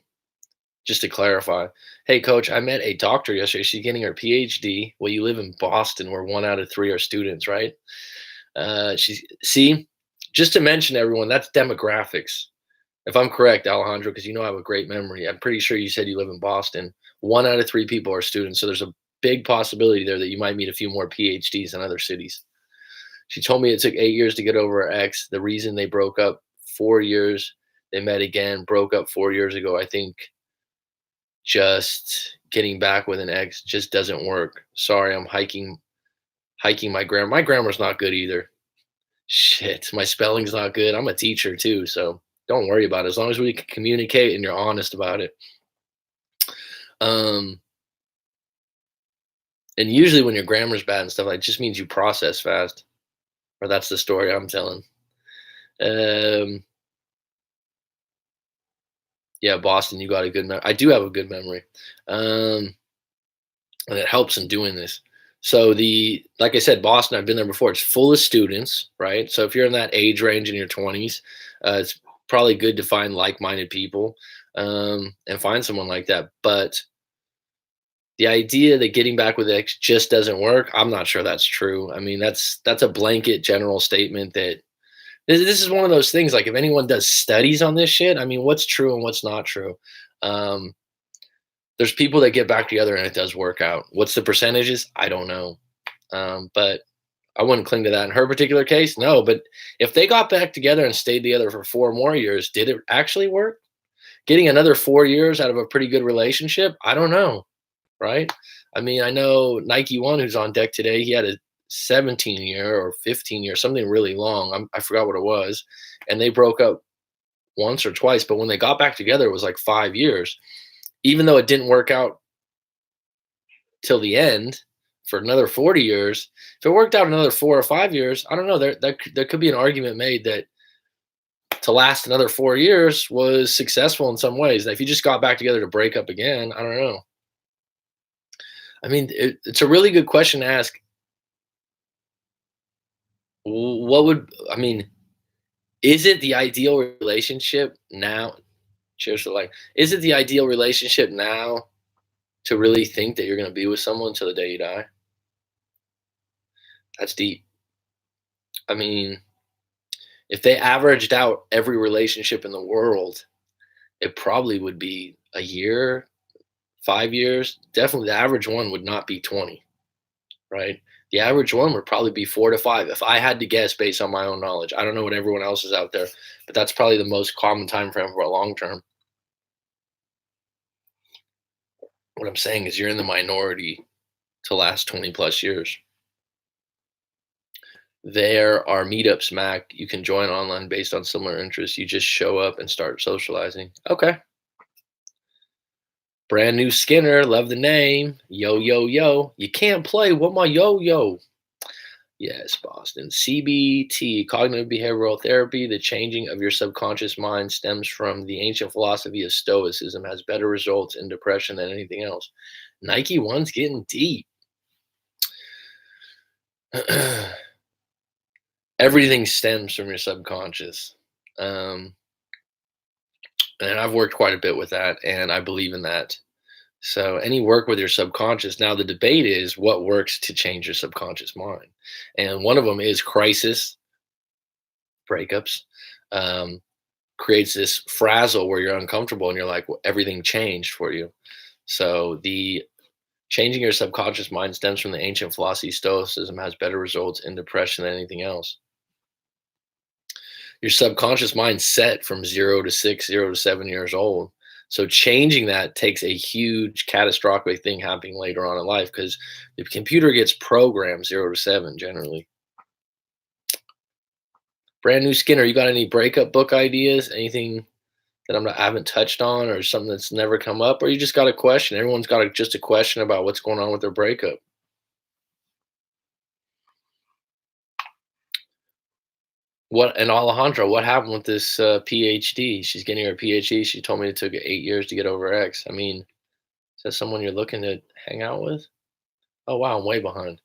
Just to clarify. Hey, coach, I met a doctor yesterday. She's getting her PhD. Well, you live in Boston where 1 out of 3 are students, right? See, just to mention everyone, that's demographics. If I'm correct, Alejandro, because I have a great memory. I'm pretty sure you said you live in Boston. 1 out of 3 people are students. So there's a big possibility there that you might meet a few more PhDs in other cities. She told me it took 8 years to get over her ex. The reason they broke up, 4 years. They met again, broke up 4 years ago. I think just getting back with an ex just doesn't work. Sorry, I'm hiking my grammar. My grammar's not good either. Shit, my spelling's not good. I'm a teacher too, so don't worry about it. As long as we can communicate and you're honest about it. Um, and usually when your grammar's bad and stuff, like, it just means you process fast, or that's the story I'm telling. Um, yeah, Boston, you got a good memory. I do have a good memory, and it helps in doing this. So like I said, Boston, I've been there before. It's full of students, right? So if you're in that age range in your 20s, it's probably good to find like-minded people, and find someone like that. But the idea that getting back with ex just doesn't work, I'm not sure that's true. I mean, that's a blanket general statement that this is one of those things. Like, if anyone does studies on this shit, I mean, what's true and what's not true? Um, there's people that get back together and it does work out. What's the percentages? I don't know. But I wouldn't cling to that in her particular case. No, but if they got back together and stayed together for 4 more years, did it actually work? Getting another 4 years out of a pretty good relationship? I don't know. Right? I mean, I know Nike One, who's on deck today, he had a 17-year or 15-year, something really long. I forgot what it was. And they broke up once or twice, but when they got back together, it was like 5 years. Even though it didn't work out till the end for another 40 years, if it worked out another 4 or 5 years, I don't know. There could be an argument made that to last another 4 years was successful in some ways. If you just got back together to break up again, I don't know. I mean, it's a really good question to ask. What would I mean? Is it the ideal relationship now? Cheers to life. Is it the ideal relationship now to really think that you're going to be with someone until the day you die? That's deep. I mean, if they averaged out every relationship in the world, it probably would be a year, 5 years. Definitely, the average one would not be 20, right? The average one would probably be 4 to 5. If I had to guess based on my own knowledge, I don't know what everyone else is out there, but that's probably the most common time frame for a long term. What I'm saying is, you're in the minority to last 20 plus years. There are meetups, Mac. You can join online based on similar interests. You just show up and start socializing. Okay. Brand new Skinner. Love the name. Yo, yo, yo. You can't play with my yo, yo. Yes, Boston. CBT, cognitive behavioral therapy. The changing of your subconscious mind stems from the ancient philosophy of Stoicism, has better results in depression than anything else. Nike One's getting deep. Everything stems from your subconscious. And I've worked quite a bit with that, and I believe in that. So any work with your subconscious. Now the debate is what works to change your subconscious mind, and one of them is crisis breakups. Um, Creates this frazzle where you're uncomfortable and you're like, well, everything changed for you. So the changing your subconscious mind stems from the ancient philosophy. Stoicism has better results in depression than anything else. Your subconscious mind set from 0 to 6, 0 to 7 years old. So changing that takes a huge catastrophic thing happening later on in life, because the computer gets programmed 0 to 7 generally. Brand new Skinner, you got any breakup book ideas? Anything that I haven't touched on, or something that's never come up, or you just got a question? Everyone's got just a question about what's going on with their breakup. What and Alejandra, what happened with this PhD? She's getting her PhD. She told me it took 8 years to get over her ex. I mean, is that someone you're looking to hang out with? Oh wow, I'm way behind.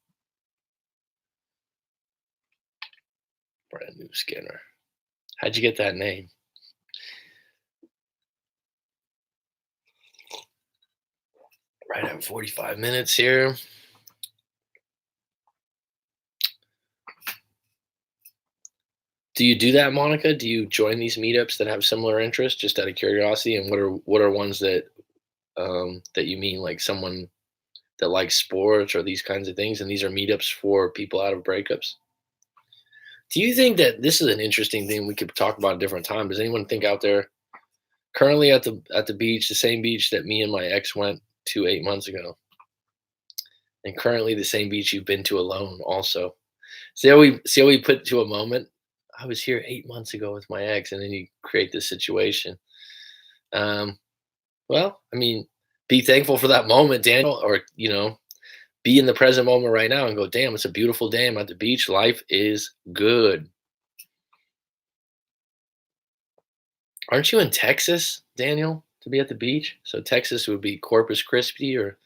Brand new Skinner. How'd you get that name? Right at 45 minutes here. Do you do that, Monica? Do you join these meetups that have similar interests, just out of curiosity? And what are ones that that you mean, like someone that likes sports or these kinds of things? And these are meetups for people out of breakups. Do you think that this is an interesting thing we could talk about at a different time? Does anyone think out there currently at the beach, the same beach that me and my ex went to 8 months ago, and currently the same beach you've been to alone also? See how we put to a moment. I was here 8 months ago with my ex, and then you create this situation. Um, well, I mean, be thankful for that moment, Daniel, or be in the present moment right now and go, damn, it's a beautiful day. I'm at the beach. Life is good. Aren't you in Texas, Daniel, to be at the beach? So Texas would be Corpus Christi, or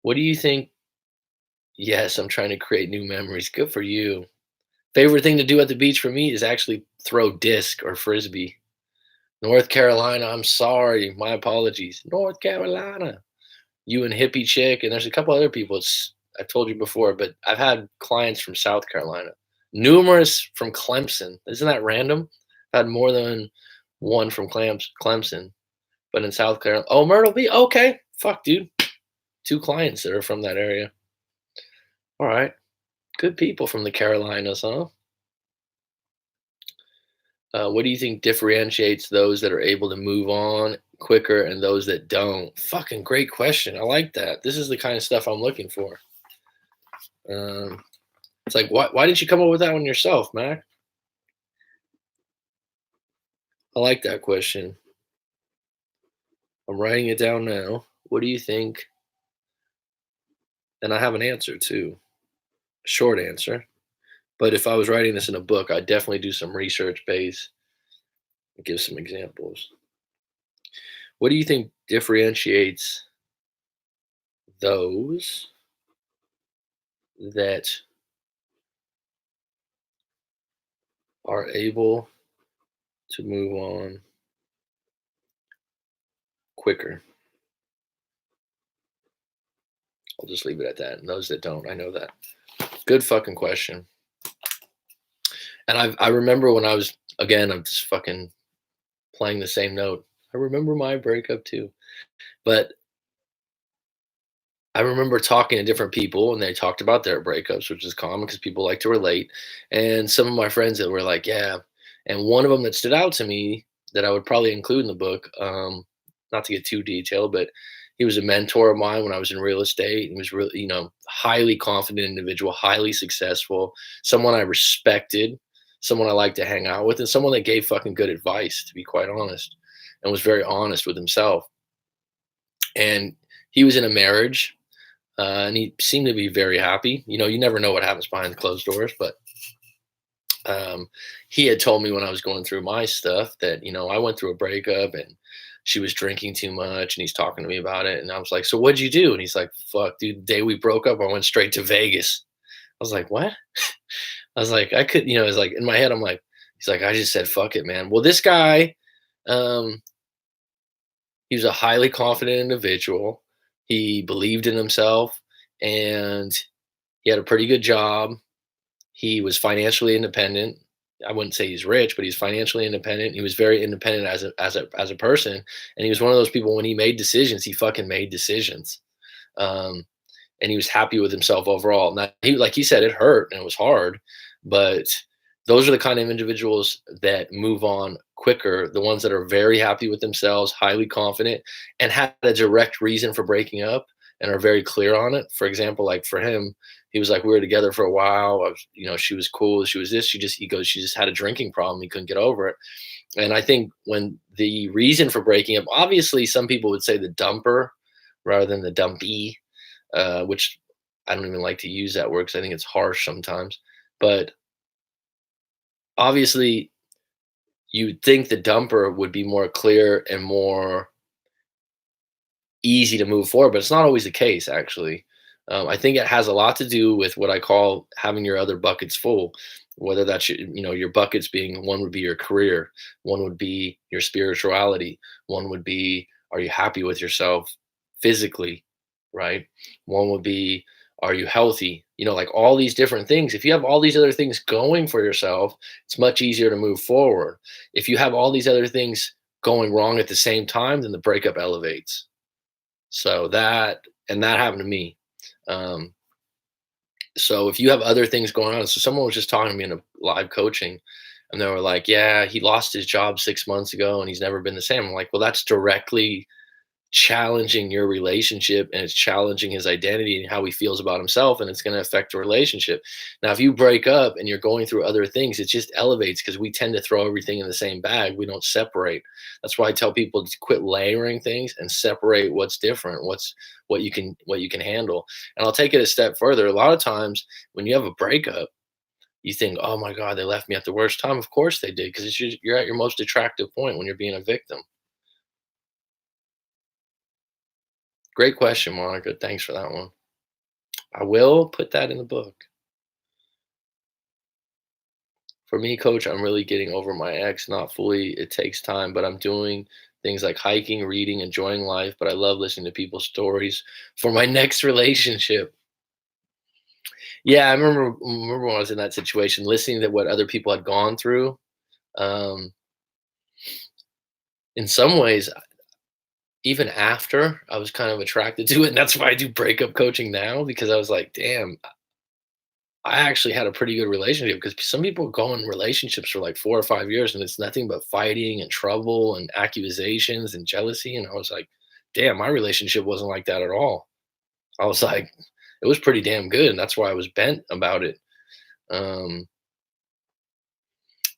what do you think? Yes, I'm trying to create new memories. Good for you. Favorite thing to do at the beach for me is actually throw disc or frisbee. North Carolina, I'm sorry. My apologies. North Carolina. You and hippie chick, and there's a couple other people. I've told you before, but I've had clients from South Carolina, numerous from Clemson. Isn't that random? I've had more than one from Clemson, but in South Carolina, oh, Myrtle Beach. Okay, fuck, dude. Two clients that are from that area. All right, good people from the Carolinas, huh? What do you think differentiates those that are able to move on quicker and those that don't? Fucking great question. I like that. This is the kind of stuff I'm looking for. It's like, why didn't you come up with that one yourself, Mac? I like that question. I'm writing it down now. What do you think? And I have an answer too, a short answer. But if I was writing this in a book, I'd definitely do some research base and give some examples. What do you think differentiates those that are able to move on quicker? I'll just leave it at that. And those that don't, I know that. Good fucking question. And I remember when I was, again, I'm just fucking playing the same note. I remember my breakup too. But I remember talking to different people and they talked about their breakups, which is common because people like to relate. And some of my friends that were like, yeah. And one of them that stood out to me that I would probably include in the book, not to get too detailed, but he was a mentor of mine when I was in real estate. He was really, highly confident individual, highly successful, someone I respected, someone I liked to hang out with, and someone that gave fucking good advice, to be quite honest, and was very honest with himself. And he was in a marriage, and he seemed to be very happy. You never know what happens behind closed doors, but he had told me when I was going through my stuff that, I went through a breakup and she was drinking too much, and he's talking to me about it. And I was like, so what'd you do? And he's like, fuck, dude, the day we broke up, I went straight to Vegas. I was like, what? I was like, I could, it's like in my head, I'm like, he's like, I just said, fuck it, man. Well, this guy, he was a highly confident individual. He believed in himself, and he had a pretty good job. He was financially independent. I wouldn't say he's rich, but he's financially independent. He was very independent as a person, and he was one of those people. When he made decisions, he fucking made decisions, um, and he was happy with himself overall. Now, like he said, it hurt and it was hard, but those are the kind of individuals that move on quicker. The ones that are very happy with themselves, highly confident, and had a direct reason for breaking up and are very clear on it. For example, like for him, he was like, we were together for a while. She was cool. She was this. She just had a drinking problem. He couldn't get over it. And I think when the reason for breaking up, obviously, some people would say the dumper rather than the dumpy, which I don't even like to use that word because I think it's harsh sometimes. But obviously, you'd think the dumper would be more clear and more easy to move forward, but it's not always the case, actually. I think it has a lot to do with what I call having your other buckets full, whether that's your buckets being, one would be your career, one would be your spirituality, one would be, are you happy with yourself physically, right? One would be, are you healthy? Like all these different things. If you have all these other things going for yourself, it's much easier to move forward. If you have all these other things going wrong at the same time, then the breakup elevates. So that happened to me. Um, So if you have other things going on, so someone was just talking to me in a live coaching, and they were like, "Yeah, he lost his job 6 months ago, and he's never been the same." I'm like, "Well, that's directly challenging your relationship, and it's challenging his identity and how he feels about himself, and it's going to affect the relationship." Now if you break up and you're going through other things, it just elevates, because we tend to throw everything in the same bag. We don't separate. That's why I tell people to quit layering things and separate what's different, what you can handle. And I'll take it a step further. A lot of times when you have a breakup, you think, "Oh my god, they left me at the worst time." Of course they did, because you're at your most attractive point when you're being a victim. Great question, Monica. Thanks for that one. I will put that in the book. For me, coach, I'm really getting over my ex, not fully. It takes time, but I'm doing things like hiking, reading, enjoying life. But I love listening to people's stories for my next relationship. Yeah, I remember when I was in that situation, listening to what other people had gone through. Um, in some ways, even after, I was kind of attracted to it, and that's why I do breakup coaching now, because I was like, damn, I actually had a pretty good relationship, because some people go in relationships for like 4 or 5 years and it's nothing but fighting and trouble and accusations and jealousy. And I was like, damn, my relationship wasn't like that at all. I was like, it was pretty damn good. And that's why I was bent about it. Um,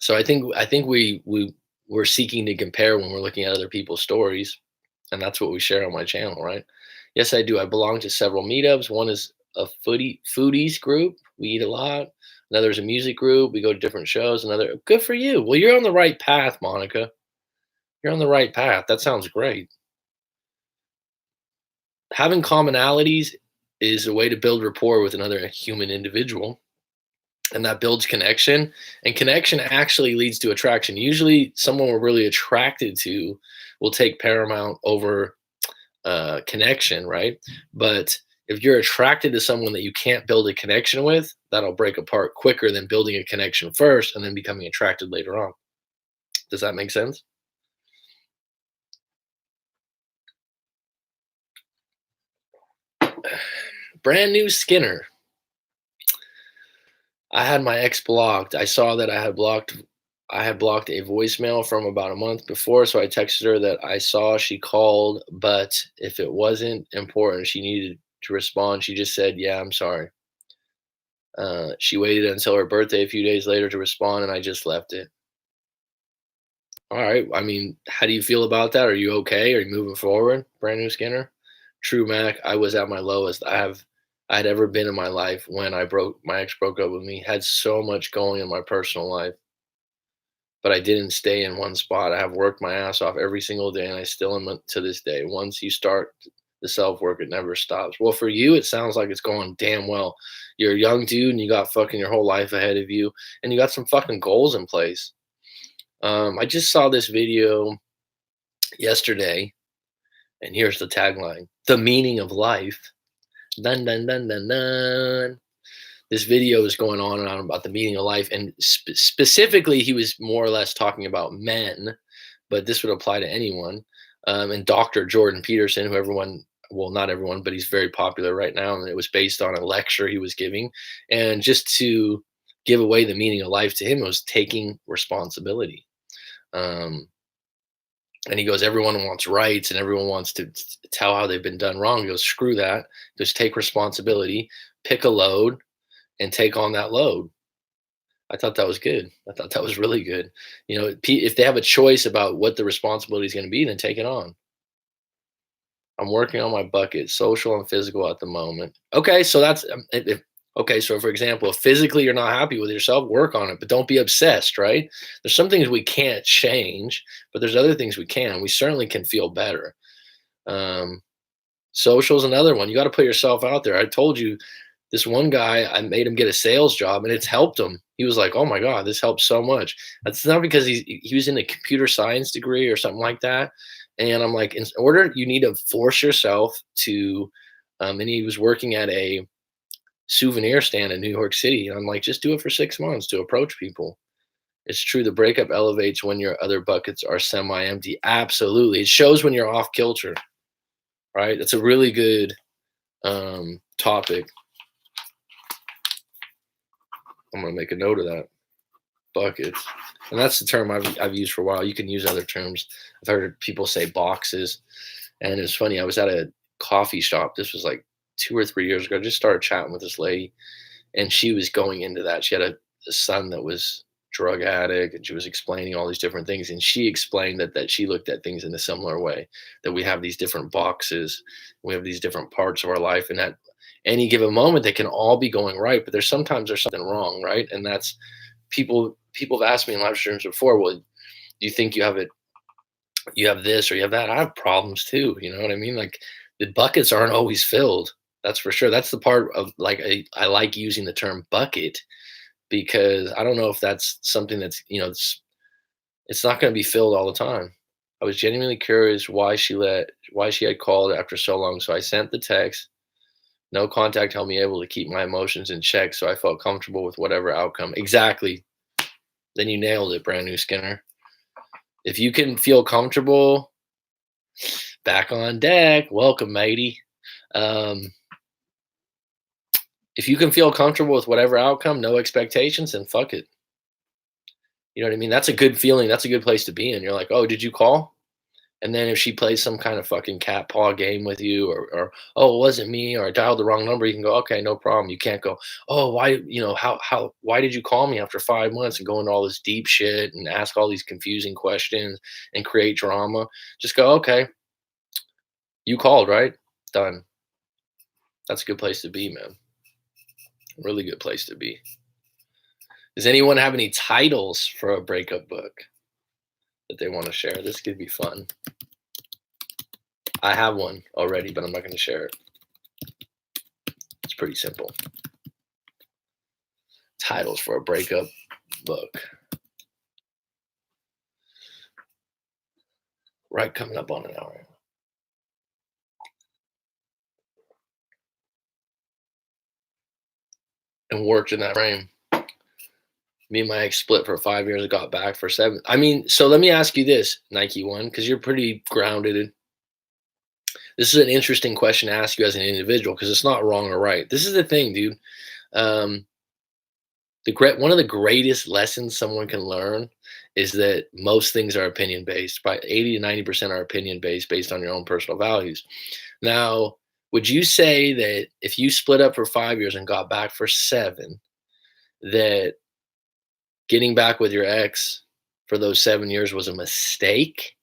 so I think we're seeking to compare when we're looking at other people's stories. And that's what we share on my channel, right? Yes, I do. I belong to several meetups. One is a foodies group. We eat a lot. Another is a music group. We go to different shows. Another, good for you. Well, you're on the right path, Monica. You're on the right path. That sounds great. Having commonalities is a way to build rapport with another human individual, and that builds connection. And connection actually leads to attraction. Usually, someone we're really attracted to will take paramount over connection, right? But if you're attracted to someone that you can't build a connection with, that'll break apart quicker than building a connection first and then becoming attracted later on. Does that make sense? Brand new Skinner. I had my ex blocked. I saw that I had blocked a voicemail from about a month before, so I texted her that I saw she called, but if it wasn't important, she needed to respond. She just said, "Yeah, I'm sorry." She waited until her birthday a few days later to respond, and I just left it. All right. I mean, how do you feel about that? Are you okay? Are you moving forward? Brand new Skinner. True Mac. I was at my lowest I'd ever been in my life when my ex broke up with me. Had so much going in my personal life, but I didn't stay in one spot. I have worked my ass off every single day, and I still am to this day. Once you start the self work, it never stops. Well, for you, it sounds like it's going damn well. You're a young dude, and you got fucking your whole life ahead of you, and you got some fucking goals in place. I just saw this video yesterday, and here's the tagline: "The meaning of life." Dun dun dun dun dun. This video is going on and on about the meaning of life, and specifically, he was more or less talking about men, but this would apply to anyone. And Dr. Jordan Peterson, who everyone, well, not everyone, but he's very popular right now, and it was based on a lecture he was giving. And just to give away the meaning of life to him was taking responsibility. Um, and he goes, everyone wants rights and everyone wants to tell how they've been done wrong. He goes, screw that. Just take responsibility, pick a load, and take on that load. I thought that was good. I thought that was really good. If they have a choice about what the responsibility is going to be, then take it on. I'm working on my bucket, social and physical at the moment. Okay, so that's okay. So, for example, if physically you're not happy with yourself, work on it, but don't be obsessed. Right? There's some things we can't change, but there's other things we can. We certainly can feel better. Um, Social is another one. You got to put yourself out there. I told you, this one guy, I made him get a sales job, and it's helped him. He was like, "Oh my god, this helps so much." That's not because he was in a computer science degree or something like that. And I'm like, in order, you need to force yourself to. And he was working at a souvenir stand in New York City. And I'm like, just do it for 6 months to approach people. It's true. The breakup elevates when your other buckets are semi-empty. Absolutely, it shows when you're off kilter. Right. That's a really good topic. I'm gonna make a note of that. Buckets, and that's the term I've used for a while. You can use other terms. I've heard people say boxes, and it's funny. I was at a coffee shop. This was like 2 or 3 years ago. I just started chatting with this lady, and she was going into that. She had a son that was drug addict, and she was explaining all these different things. And she explained that she looked at things in a similar way. That we have these different boxes, we have these different parts of our life, and at any given moment they can all be going right, but there's something wrong, right? And that's people have asked me in live streams before, well, do you think you have this or you have that? I have problems too. You know what I mean? Like the buckets aren't always filled. That's for sure. That's the part of like I like using the term bucket because I don't know if that's something that's it's not going to be filled all the time. I was genuinely curious why she had called after so long, so I sent the text. No contact helped me able to keep my emotions in check, so I felt comfortable with whatever outcome. Exactly. Then you nailed it, brand new Skinner. If you can feel comfortable, back on deck. Welcome, matey. Um, if you can feel comfortable with whatever outcome, no expectations, then fuck it. You know what I mean? That's a good feeling. That's a good place to be in. You're like, oh, did you call? And then if she plays some kind of fucking cat paw game with you, or oh, it wasn't me, or I dialed the wrong number, you can go, okay, no problem. You can't go, oh, why, why did you call me after 5 months and go into all this deep shit and ask all these confusing questions and create drama? Just go, okay, you called, right? Done. That's a good place to be, man. Really good place to be. Does anyone have any titles for a breakup book that they want to share? This could be fun. I have one already, but I'm not going to share it. It's pretty simple. Titles for a breakup book. Right, coming up on an hour. And worked in that frame. Me and my ex split for 5 years and got back for 7. I mean, so let me ask you this, Nike One, because you're pretty grounded. This is an interesting question to ask you as an individual because it's not wrong or right. This is the thing, dude. Um, one of the greatest lessons someone can learn is that most things are opinion based. By 80 to 90% are opinion based on your own personal values. Now, would you say that if you split up for 5 years and got back for 7, that getting back with your ex for those 7 years was a mistake?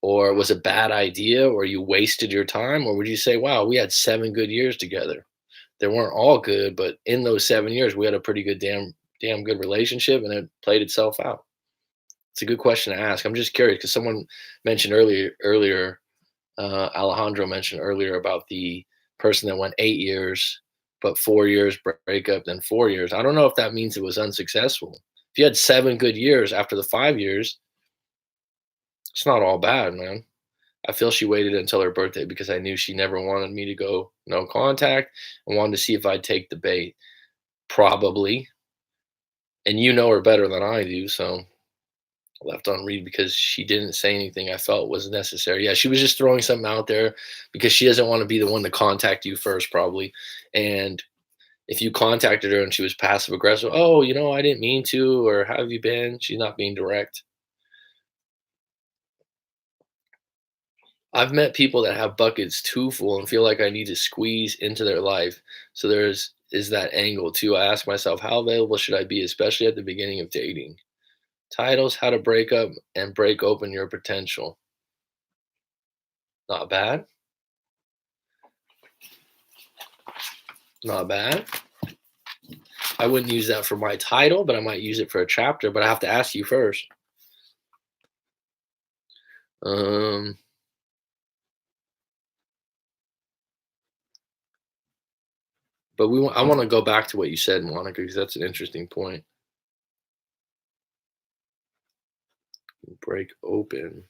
Or was a bad idea, or you wasted your time? Or would you say, wow, we had 7 good years together? They weren't all good, but in those 7 years, we had a pretty good, damn good relationship, and it played itself out. It's a good question to ask. I'm just curious because someone mentioned earlier, Alejandro mentioned earlier about the person that went 8 years, but 4 years breakup, then 4 years. I don't know if that means it was unsuccessful. If you had 7 good years after the 5 years, it's not all bad, man. I feel she waited until her birthday because I knew she never wanted me to go no contact and wanted to see if I'd take the bait. Probably. And you know her better than I do, so left on read because she didn't say anything I felt was necessary. Yeah, she was just throwing something out there because she doesn't want to be the one to contact you first, probably. And if you contacted her and she was passive aggressive, oh, I didn't mean to, or how have you been? She's not being direct. I've met people that have buckets too full and feel like I need to squeeze into their life. So is that angle too. I ask myself, how available should I be, especially at the beginning of dating? Titles: How to Break Up and Break Open Your Potential. Not bad. Not bad. I wouldn't use that for my title, but I might use it for a chapter. But I have to ask you first. But I want to go back to what you said, Monica, because that's an interesting point. Break open.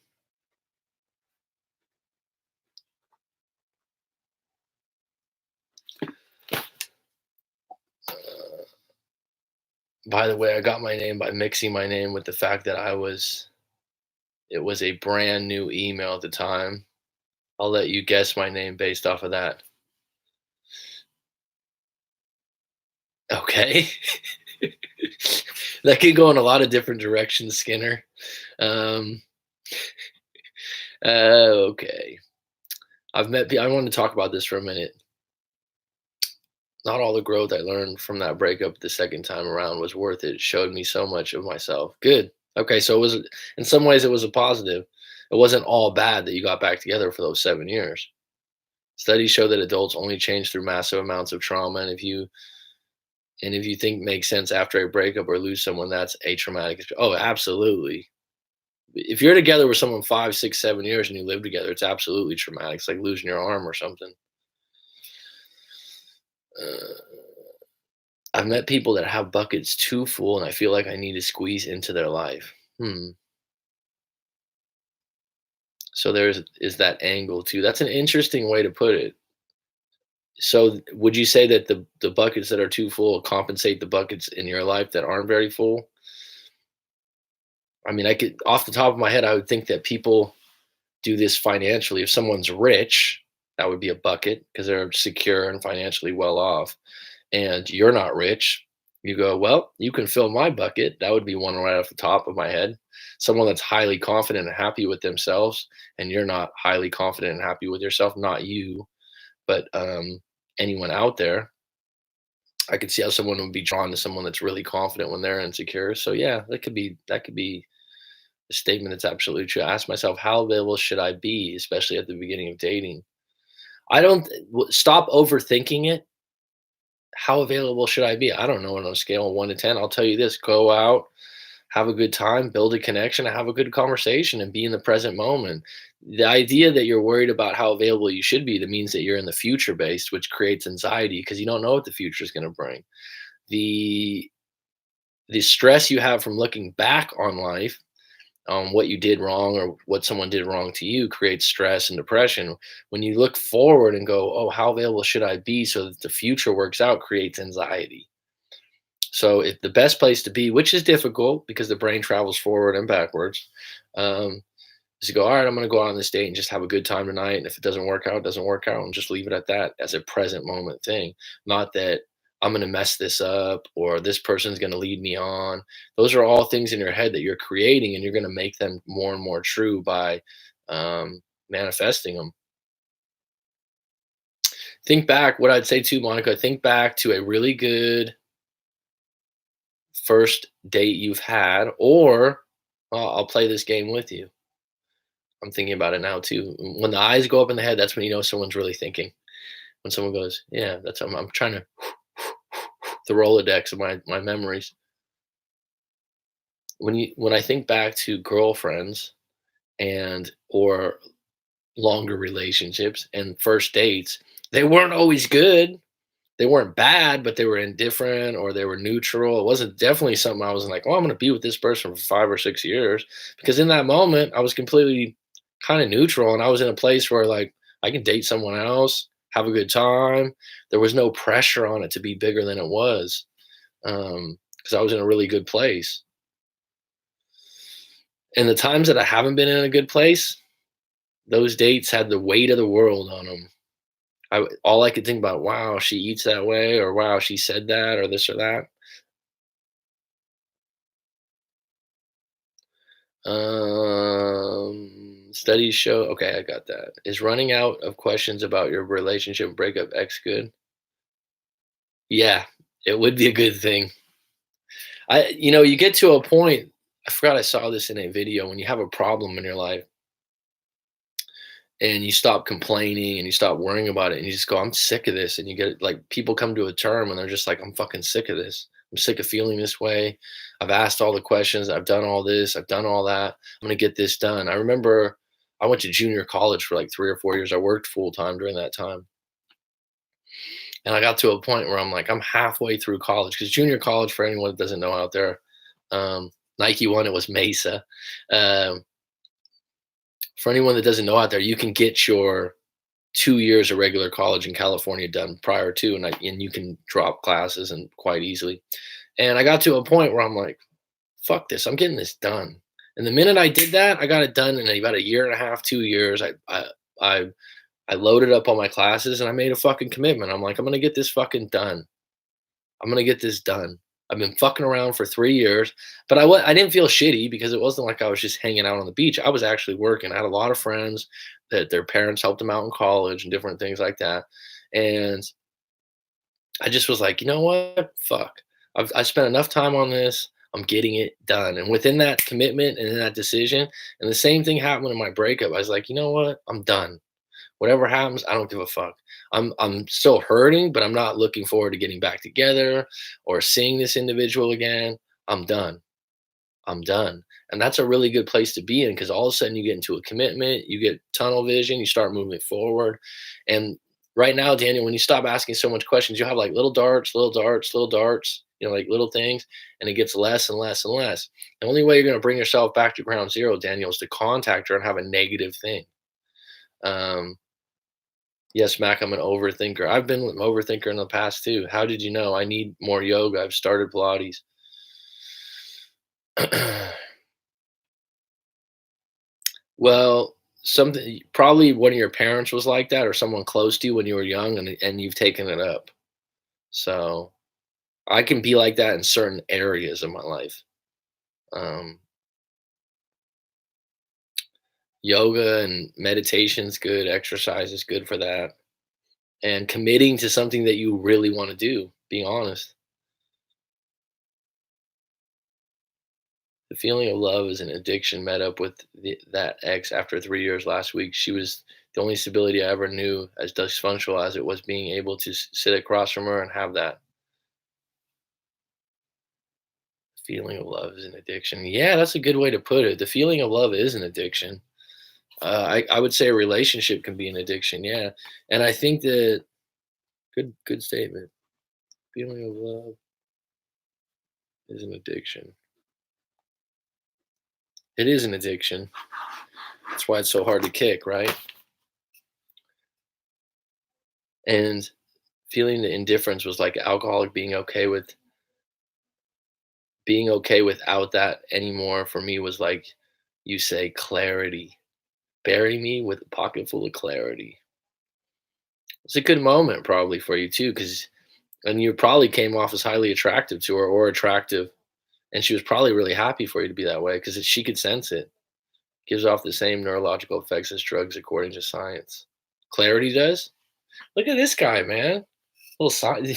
By the way, I got my name by mixing my name with the fact that it was a brand new email at the time. I'll let you guess my name based off of that. Okay. That could go in a lot of different directions, Skinner. Um, okay. I want to talk about this for a minute. Not all the growth I learned from that breakup the second time around was worth it. It showed me so much of myself. Good. Okay, so it was in some ways it was a positive. It wasn't all bad that you got back together for those 7 years. Studies show that adults only change through massive amounts of trauma, and if you think makes sense after a breakup or lose someone, that's a traumatic. Oh, absolutely. If you're together with someone 5, 6, 7 years and you live together, it's absolutely traumatic. It's like losing your arm or something. Uh, I've met people that have buckets too full, and I feel like I need to squeeze into their life. So there's is that angle too. That's an interesting way to put it. So would you say that the buckets that are too full compensate the buckets in your life that aren't very full? I mean, I could off the top of my head, I would think that people do this financially. If someone's rich, that would be a bucket because they're secure and financially well off. And you're not rich, you go, well, you can fill my bucket. That would be one right off the top of my head. Someone that's highly confident and happy with themselves, and you're not highly confident and happy with yourself, not you, but anyone out there. I could see how someone would be drawn to someone that's really confident when they're insecure. So yeah, that could be a statement that's absolutely true. I ask myself, how available should I be, especially at the beginning of dating? I don't stop overthinking it. How available should I be? I don't know on a scale of 1 to 10. I'll tell you this: go out, have a good time, build a connection, and have a good conversation, and be in the present moment. The idea that you're worried about how available you should be, that means that you're in the future based, which creates anxiety because you don't know what the future is going to bring. The the stress you have from looking back on life, what you did wrong or what someone did wrong to you, creates stress and depression. When you look forward and go, oh, how available should I be so that the future works out, creates anxiety. So if the best place to be, which is difficult because the brain travels forward and backwards, um, is to go, all right, I'm going to go out on this date and just have a good time tonight. And if it doesn't work out, it doesn't work out, and just leave it at that as a present moment thing. Not that I'm going to mess this up or this person's going to lead me on. Those are all things in your head that you're creating, and you're going to make them more and more true by manifesting them. Think back, what I'd say to Monica, think back to a really good first date you've had, or I'll play this game with you. I'm thinking about it now too. When the eyes go up in the head, that's when you know someone's really thinking. When someone goes, "Yeah, that's I'm trying to the Rolodex of my memories." When I think back to girlfriends and or longer relationships and first dates, they weren't always good. They weren't bad, but they were indifferent or they were neutral. It wasn't definitely something I was like, "Oh, I'm going to be with this person for 5 or 6 years," because in that moment I was completely kind of neutral, and I was in a place where like I can date someone else, have a good time. There was no pressure on it to be bigger than it was, because I was in a really good place. And the times that I haven't been in a good place, those dates had the weight of the world on them. All I could think about, wow, she eats that way, or wow, she said that, or this or that. Studies show. Okay, I got that. Is running out of questions about your relationship breakup ex good? Yeah, it would be a good thing. You get to a point. I forgot I saw this in a video. When you have a problem in your life and you stop complaining and you stop worrying about it and you just go, I'm sick of this. And you get like people come to a term and they're just like, I'm fucking sick of this. I'm sick of feeling this way. I've asked all the questions. I've done all this. I've done all that. I'm going to get this done. I remember I went to junior college for like 3 or 4 years. I worked full time during that time. And I got to a point where I'm like, I'm halfway through college, because junior college, for anyone that doesn't know out there, Nike won, it was Mesa. Um, for anyone that doesn't know out there, you can get your 2 years of regular college in California done prior to, and you can drop classes and quite easily. And I got to a point where I'm like, fuck this, I'm getting this done. And the minute I did that, I got it done in about a year and a half, 2 years. I I loaded up all my classes and I made a fucking commitment. I'm like, I'm gonna get this fucking done. I'm gonna get this done. I've been fucking around for 3 years, but I didn't feel shitty because it wasn't like I was just hanging out on the beach. I was actually working. I had a lot of friends that their parents helped them out in college and different things like that, and I just was like, "You know what? Fuck. I spent enough time on this. I'm getting it done." And within that commitment and in that decision, and the same thing happened in my breakup. I was like, "You know what? I'm done. Whatever happens, I don't give a fuck. I'm still hurting, but I'm not looking forward to getting back together or seeing this individual again. I'm done. I'm done." And that's a really good place to be in because all of a sudden you get into a commitment, you get tunnel vision, you start moving forward. And right now, Daniel, when you stop asking so much questions, you have like little darts, little darts, little darts, like little things, and it gets less and less and less. The only way you're going to bring yourself back to ground zero, Daniel, is to contact her and have a negative thing. Um, yes, Mac, I'm an overthinker. I've been an overthinker in the past too. How did you know? I need more yoga. I've started Pilates. Well, something probably one of your parents was like that or someone close to you when you were young and you've taken it up. So, I can be like that in certain areas of my life. Um, Yoga and meditation's good, exercise is good for that, and committing to something that you really wanna do, being honest. The feeling of love is an addiction. Met up with that ex after 3 years last week. She was the only stability I ever knew, as dysfunctional as it was being able to sit across from her and have that feeling of love is an addiction. Yeah, that's a good way to put it. The feeling of love is an addiction. I would say a relationship can be an addiction. Yeah, and I think that good statement. Feeling of love is an addiction. It is an addiction. That's why it's so hard to kick, right? And feeling the indifference was like alcoholic being okay without that anymore for me was like you say clarity. Bury me with a pocket full of clarity. It's a good moment probably for you too, because and you probably came off as highly attractive to her or attractive, and she was probably really happy for you to be that way because she could sense it. Gives off the same neurological effects as drugs according to science. Clarity does? Look at this guy, man. Little sci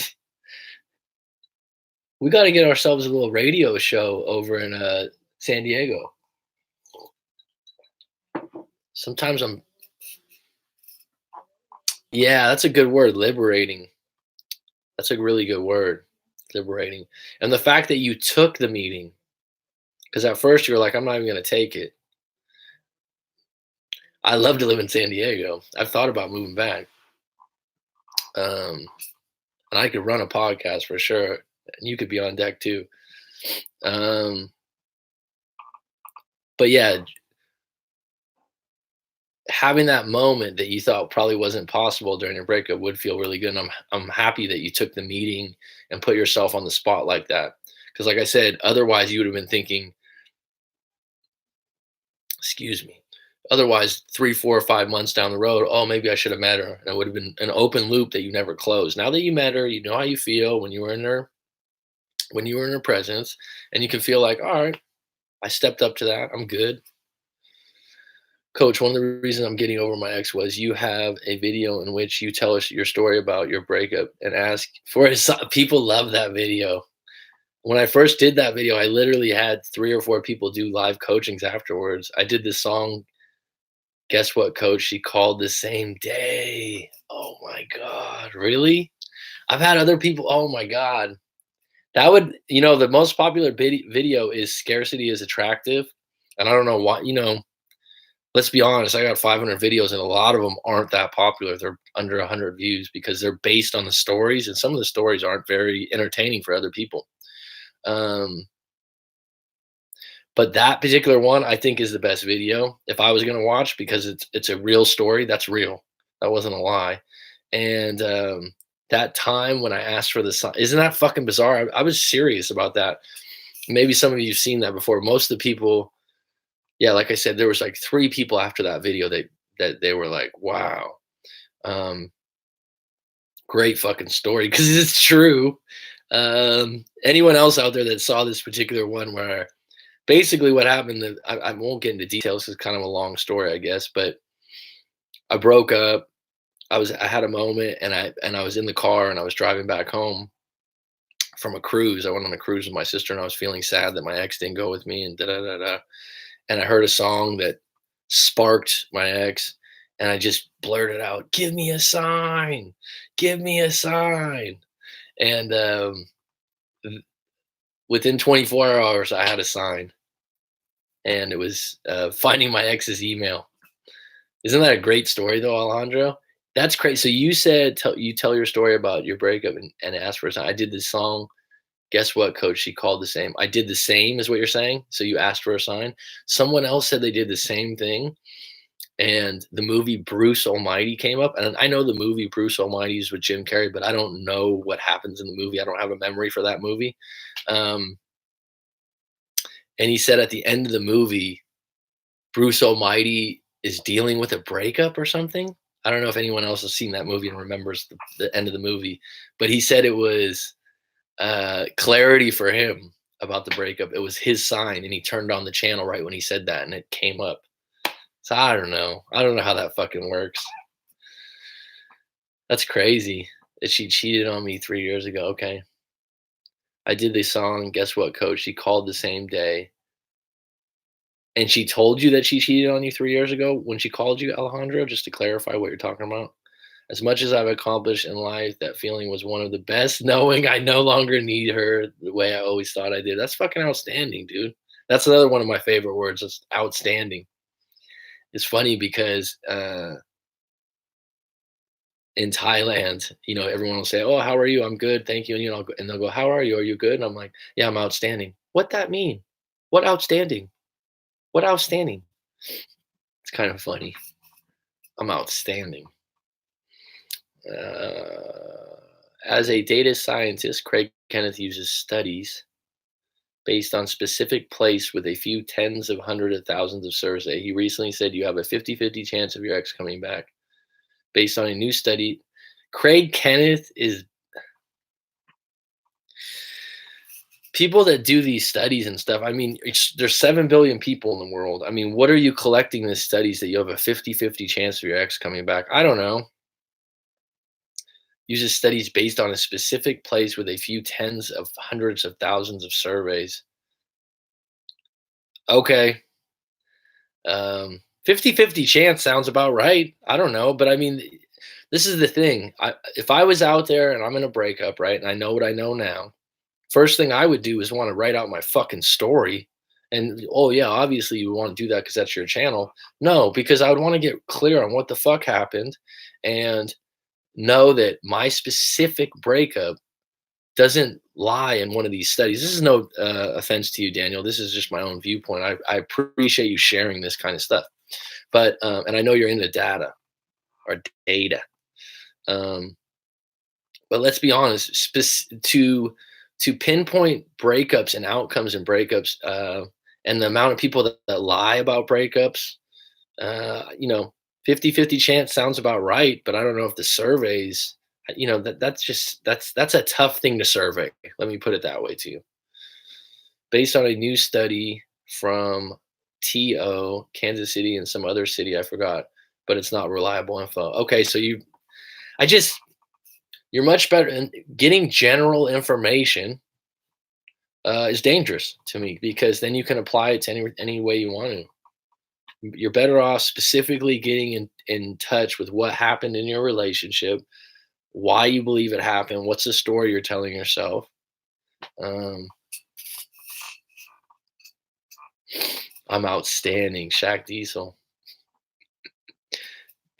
we gotta get ourselves a little radio show over in, San Diego. Sometimes I'm yeah, that's a good word, liberating. That's a really good word, liberating. And the fact that you took the meeting, because at first you were like, "I'm not even gonna take it." I love to live in San Diego. I've thought about moving back. Um, and I could run a podcast for sure, and you could be on deck too. Um, but yeah, having that moment that you thought probably wasn't possible during your breakup would feel really good. And I'm happy that you took the meeting and put yourself on the spot like that. Because like I said, otherwise you would have been thinking, excuse me. Otherwise, 3, 4, or 5 months down the road, oh, maybe I should have met her. And it would have been an open loop that you never closed. Now that you met her, you know how you feel when you were in her presence, and you can feel like, all right, I stepped up to that. I'm good. Coach, one of the reasons I'm getting over my ex was you have a video in which you tell us your story about your breakup and ask for it. People love that video. When I first did that video, I literally had 3 or 4 people do live coachings afterwards. I did this song, Guess What, Coach? She called the same day. Oh my God, really? I've had other people, oh my God. That would, the most popular video is Scarcity is Attractive. And I don't know why, let's be honest, I got 500 videos and a lot of them aren't that popular. They're under 100 views because they're based on the stories, and some of the stories aren't very entertaining for other people. Um, but that particular one, I think, is the best video if I was going to watch because it's a real story. That's real. That wasn't a lie. And that time when I asked for the sign, isn't that fucking bizarre? I was serious about that. Maybe some of you've seen that before. Most of the people, yeah, like I said, there was like 3 people after that video that they were like, "Wow, um, great fucking story," because it's true. Anyone else out there that saw this particular one where basically what happened, that I won't get into details, it's kind of a long story, I guess, but I broke up. I had a moment, and I was in the car and I was driving back home from a cruise. I went on a cruise with my sister, and I was feeling sad that my ex didn't go with me, and da da da da. And I heard a song that sparked my ex, and I just blurted out, "Give me a sign, give me a sign." And within 24 hours, I had a sign, and it was finding my ex's email. Isn't that a great story, though, Alejandro? That's crazy. So you said you tell your story about your breakup and ask for a sign. I did this song. Guess what, coach? She called the same. I did the same, is what you're saying. So you asked for a sign. Someone else said they did the same thing, and the movie Bruce Almighty came up. And I know the movie Bruce Almighty is with Jim Carrey, but I don't know what happens in the movie. I don't have a memory for that movie. Um, and he said at the end of the movie, Bruce Almighty is dealing with a breakup or something. I don't know if anyone else has seen that movie and remembers the end of the movie, but he said it was clarity for him about the breakup. It was his sign, and he turned on the channel right when he said that, and it came up. So I don't know. I don't know how that fucking works. That's crazy that she cheated on me 3 years ago. Okay. I did this song. Guess what, coach? She called the same day. And she told you that she cheated on you 3 years ago when she called you, Alejandro, just to clarify what you're talking about. As much as I've accomplished in life, that feeling was one of the best, knowing I no longer need her the way I always thought I did. That's fucking outstanding, dude. That's another one of my favorite words. It's outstanding. It's funny because in Thailand, everyone will say, "Oh, how are you? I'm good, thank you." And they'll go, "How are you? Are you good?" And I'm like, "Yeah, I'm outstanding." What that mean? What outstanding? What outstanding? It's kind of funny. I'm outstanding. Uh, as a data scientist, Craig Kenneth uses studies based on specific place with a few tens of hundreds of thousands of survey. He recently said you have a 50-50 chance of your ex coming back. Based on a new study, Craig Kenneth is people that do these studies and stuff. I mean, there's 7 billion people in the world. I mean, what are you collecting these studies that you have a 50-50 chance of your ex coming back? I don't know. Uses studies based on a specific place with a few tens of hundreds of thousands of surveys. Okay. 50-50 chance sounds about right. I don't know, but I mean, this is the thing. If I was out there and I'm in a breakup, right, and I know what I know now, first thing I would do is want to write out my fucking story. And oh yeah, obviously you want to do that because that's your channel. No, because I would want to get clear on what the fuck happened, and know that my specific breakup doesn't lie in one of these studies. This is no offense to you, Daniel. This is just my own viewpoint. I appreciate you sharing this kind of stuff. But and I know you're into data or data. Um, but let's be honest, to pinpoint breakups and outcomes and breakups, and the amount of people that lie about breakups, uh, you know, 50-50 chance sounds about right, but I don't know if the surveys, that's a tough thing to survey. Let me put it that way to you. Based on a new study from TO, Kansas City, and some other city, I forgot, but it's not reliable info. Okay, so I just, you're much better in getting general information. Is dangerous to me because then you can apply it to any way you want to. You're better off specifically getting in touch with what happened in your relationship, why you believe it happened, what's the story you're telling yourself. Um, I'm outstanding, Shaq Diesel,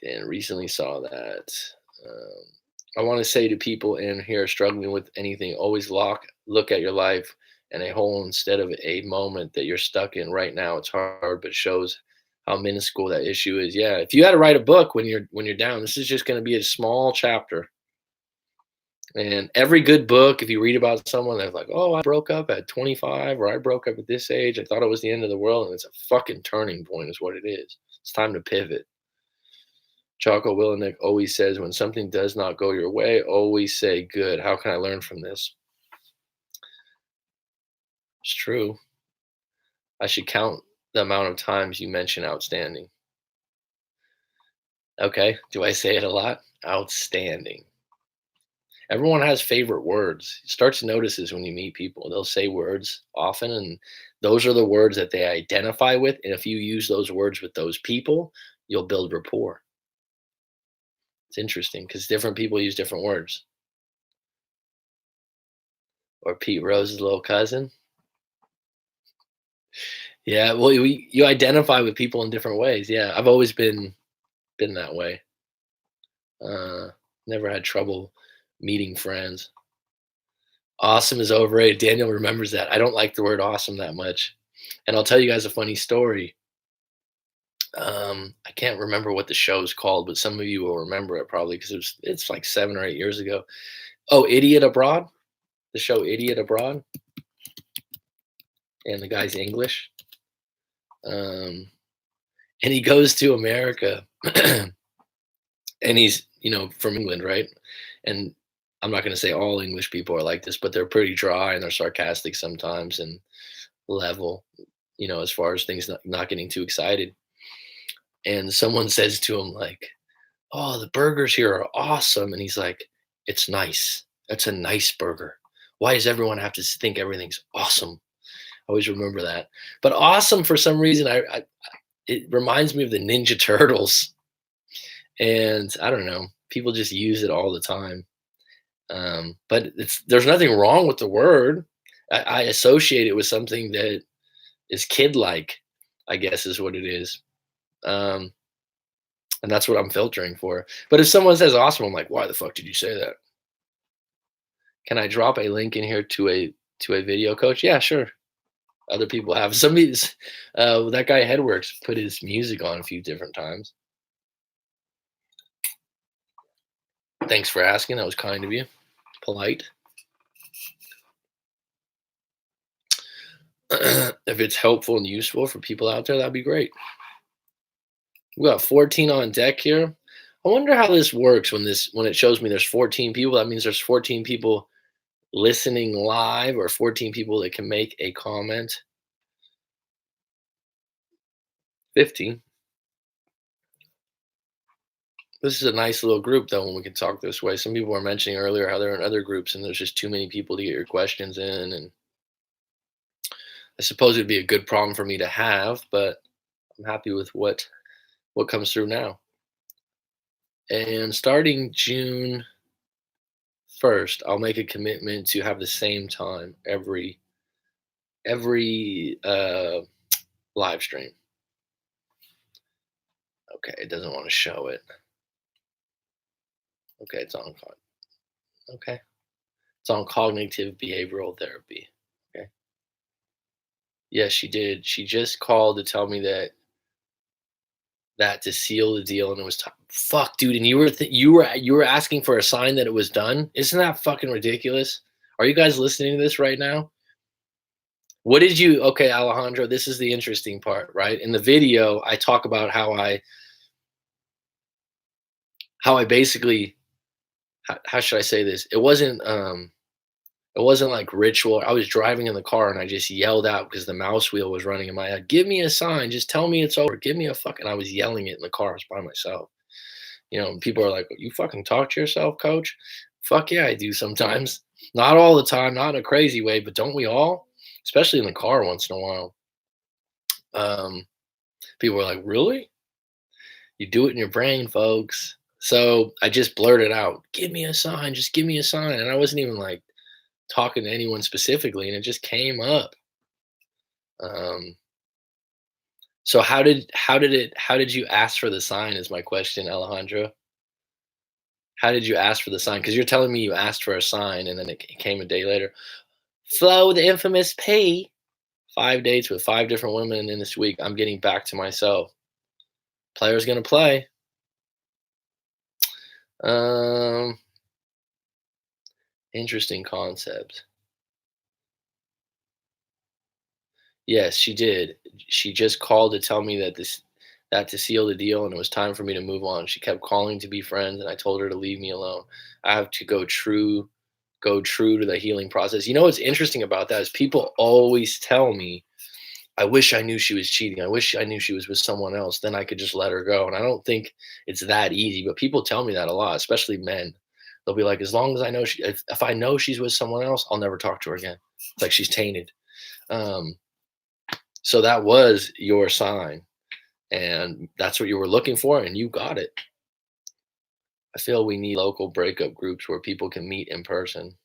and recently saw that. Um, I want to say to people in here struggling with anything, always look at your life and a whole instead of a moment that you're stuck in right now. It's hard, but it shows how minuscule that issue is. Yeah, if you had to write a book when you're down, this is just going to be a small chapter. And every good book, if you read about someone that's like, "Oh, I broke up at 25," or "I broke up at this age. I thought it was the end of the world," and it's a fucking turning point, is what it is. It's time to pivot. Jocko Willenick always says, when something does not go your way, always say, "Good. How can I learn from this?" It's true. I should count the amount of times you mention outstanding. Okay. Do I say it a lot? Outstanding. Everyone has favorite words. Start to notice this when you meet people. They'll say words often, and those are the words that they identify with. And if you use those words with those people, you'll build rapport. It's interesting because different people use different words. Or Pete Rose's little cousin. Yeah, well, you identify with people in different ways. Yeah, I've always been that way. Uh, Never had trouble meeting friends. Awesome is overrated. Daniel remembers that. I don't like the word awesome that much. And I'll tell you guys a funny story. I can't remember what the show's called, but some of you will remember it probably because it's like 7 or 8 years ago. Oh, Idiot Abroad, the show Idiot Abroad, and the guy's English. Um, and he goes to America, and he's from England, right? And I'm not going to say all English people are like this, but they're pretty dry and they're sarcastic sometimes and level, as far as things not getting too excited. And someone says to him like, "Oh, the burgers here are awesome." And he's like, "It's nice. That's a nice burger. Why does everyone have to think everything's awesome?" I always remember that. But awesome for some reason, it reminds me of the Ninja Turtles, and I don't know. People just use it all the time. But there's nothing wrong with the word. I associate it with something that is kid-like, I guess is what it is. Um, and that's what I'm filtering for. But if someone says awesome, I'm like, why the fuck did you say that? Can I drop a link in here to a video coach? Yeah, sure. Other people have. Somebody's that guy Headworks put his music on a few different times. Thanks for asking. That was kind of you. Polite. If it's helpful and useful for people out there, that'd be great. We got 14 on deck here. I wonder how this works when it shows me there's 14 people. That means there's 14 people listening live or 14 people that can make a comment. 15. This is a nice little group though when we can talk this way. Some people were mentioning earlier how they're in other groups and there's just too many people to get your questions in, and I suppose it'd be a good problem for me to have, but I'm happy with what comes through now. And starting June 1st, I'll make a commitment to have the same time every live stream. Okay, it doesn't want to show it. Okay, it's on. Okay, it's on cognitive behavioral therapy. Okay. Yes, she did. She just called to tell me that to seal the deal, and it was fuck, dude. And you were asking for a sign that it was done. Isn't that fucking ridiculous? Are you guys listening to this right now? What did you? Okay, Alejandro. This is the interesting part, right? In the video, I talk about how I basically how should I say this? It wasn't like ritual. I was driving in the car and I just yelled out because the mouse wheel was running in my head. Give me a sign. Just tell me it's over. Give me a fucking. I was yelling it in the car. I was by myself. And people are like, "You fucking talk to yourself, coach?" Fuck yeah, I do sometimes. Not all the time, not in a crazy way, but don't we all? Especially in the car once in a while. Um, People are like, "Really? You do it in your brain, folks." So I just blurted out, "Give me a sign. Just give me a sign." And I wasn't even like talking to anyone specifically, and it just came up. Um, so how did you ask for the sign is my question, Alejandro. How did you ask for the sign? Because you're telling me you asked for a sign and then it came a day later. Flo, the infamous P. 5 dates with 5 different women in this week. I'm getting back to myself. Player's gonna play. Um, Interesting concept. Yes, she did. She just called to tell me that to seal the deal and it was time for me to move on. She kept calling to be friends and I told her to leave me alone. I have to go true to the healing process. You know what's interesting about that is people always tell me, I wish I knew she was cheating. I wish I knew she was with someone else. Then I could just let her go. And I don't think it's that easy, but people tell me that a lot, especially men. They'll be like, as long as I know if I know she's with someone else, I'll never talk to her again. It's like she's tainted. Um, so that was your sign, and that's what you were looking for, and you got it. I feel we need local breakup groups where people can meet in person.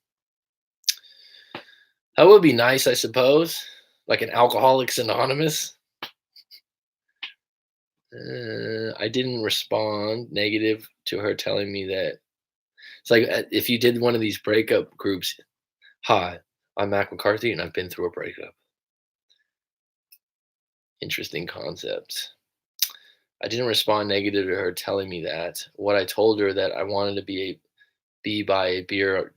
That would be nice, I suppose, like an Alcoholics Anonymous. I didn't respond negative to her telling me that. It's like if you did one of these breakup groups. Hi, I'm Mac McCarthy, and I've been through a breakup. Interesting concept. I didn't respond negative to her telling me that. What I told her that I wanted to be by a beer.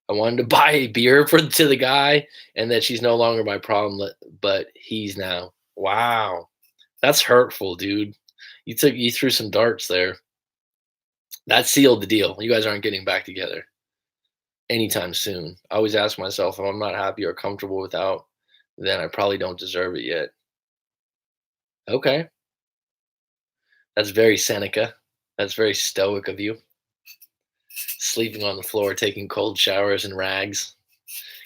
I wanted to buy a beer for to the guy, and that she's no longer my problem, but he's now. Wow, that's hurtful, dude. You threw some darts there. That sealed the deal. You guys aren't getting back together anytime soon. I always ask myself, if I'm not happy or comfortable without, then I probably don't deserve it yet. Okay, that's very Seneca. That's very stoic of you. Sleeping on the floor, taking cold showers in rags.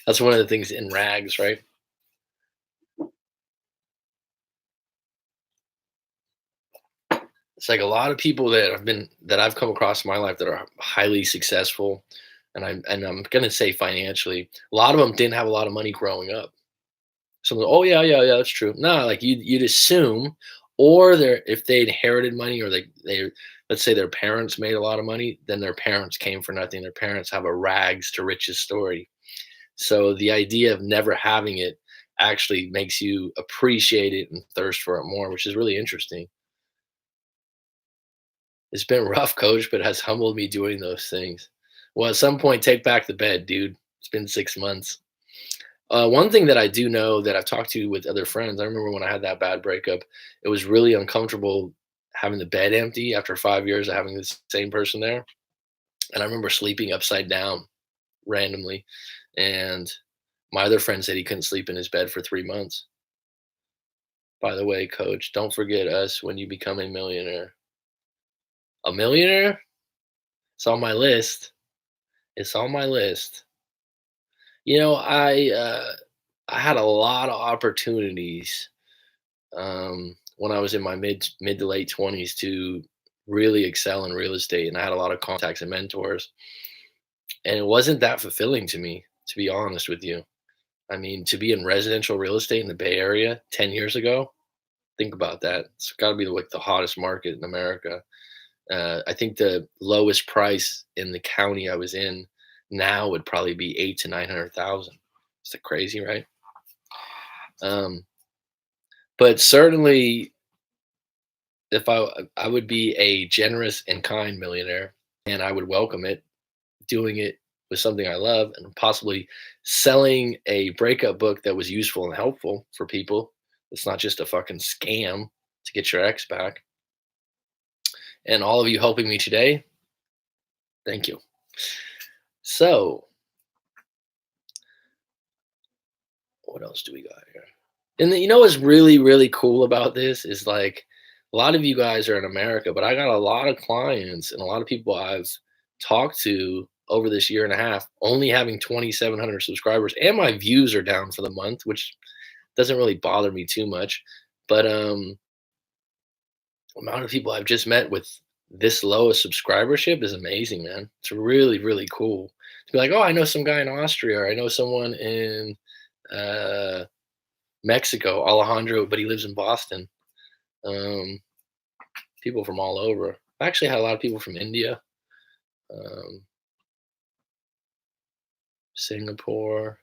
That's one of the things in rags, right? It's like a lot of people that I've come across in my life that are highly successful, and I'm gonna say financially. A lot of them didn't have a lot of money growing up. Someone, oh yeah, yeah, yeah, that's true. No, like you'd assume, or if they inherited money, or they let's say their parents made a lot of money, then their parents came for nothing. Their parents have a rags to riches story. So the idea of never having it actually makes you appreciate it and thirst for it more, which is really interesting. It's been rough, coach, but has humbled me doing those things. Well, at some point, take back the bed, dude. It's been 6 months. One thing that I do know that I've talked to with other friends, I remember when I had that bad breakup, it was really uncomfortable having the bed empty after 5 years of having the same person there. And I remember sleeping upside down randomly. And my other friend said he couldn't sleep in his bed for 3 months. By the way, coach, don't forget us when you become a millionaire. A millionaire? It's on my list. It's on my list. You know, I had a lot of opportunities when I was in my mid to late 20s to really excel in real estate, and I had a lot of contacts and mentors, and it wasn't that fulfilling to me, to be honest with you. I mean, to be in residential real estate in the Bay Area 10 years ago, think about that. It's got to be like the hottest market in America. I think the lowest price in the county I was in now would probably be 8 to 900,000. It's like crazy, right? Um, but certainly, if I would be a generous and kind millionaire, and I would welcome it, doing it with something I love, and possibly selling a breakup book that was useful and helpful for people. It's not just a fucking scam to get your ex back. And all of you helping me today, thank you. So, what else do we got here? And then, you know what's really, really cool about this is like a lot of you guys are in America, but I got a lot of clients and a lot of people I've talked to over this year and a half, only having 2,700 subscribers, and my views are down for the month, which doesn't really bother me too much. But amount of people I've just met with this low a subscribership is amazing, man. It's really, really cool to be like, oh, I know some guy in Austria, or I know someone in uh, Mexico, Alejandro, but he lives in Boston. Um, People from all over. I actually had a lot of people from India, um, Singapore.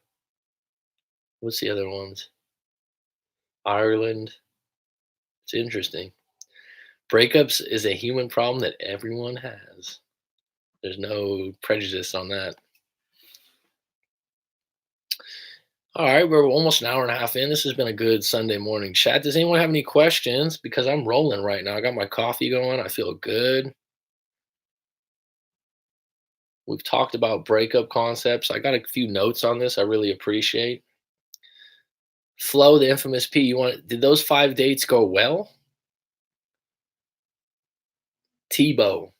What's the other ones? Ireland. It's interesting. Breakups is a human problem that everyone has. There's no prejudice on that. All right, we're almost an hour and a half in. This has been a good Sunday morning chat. Does anyone have any questions? Because I'm rolling right now. I got my coffee going. I feel good. We've talked about breakup concepts. I got a few notes on this I really appreciate. Flo, the infamous P, did those 5 dates go well? Tebow,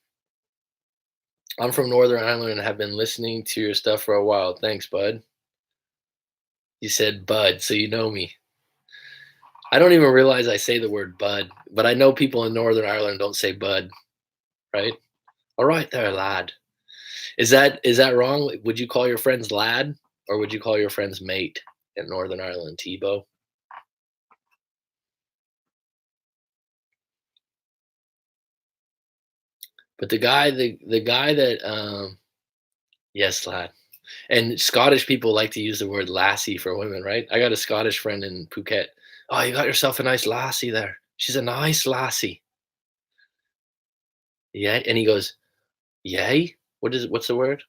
I'm from Northern Ireland and have been listening to your stuff for a while. Thanks, bud. You said bud, so you know me. I don't even realize I say the word bud, but I know people in Northern Ireland don't say bud, right? All right there, lad. Is that wrong? Would you call your friends lad or would you call your friends mate in Northern Ireland, Tebow? But the guy that yes, lad. And Scottish people like to use the word lassie for women, right? I got a Scottish friend in Phuket. Oh, you got yourself a nice lassie there. She's a nice lassie. Yeah. And he goes, yay? What's the word?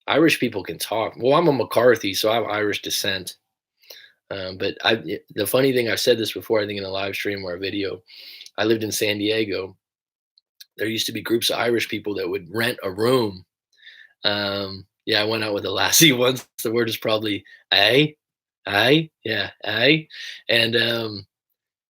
Irish people can talk. Well, I'm a McCarthy, so I have Irish descent. But the funny thing, I've said this before, I think in a live stream or a video. I lived in San Diego. There used to be groups of Irish people that would rent a room. Yeah, I went out with a lassie once. The word is probably "aye, aye, yeah, aye," and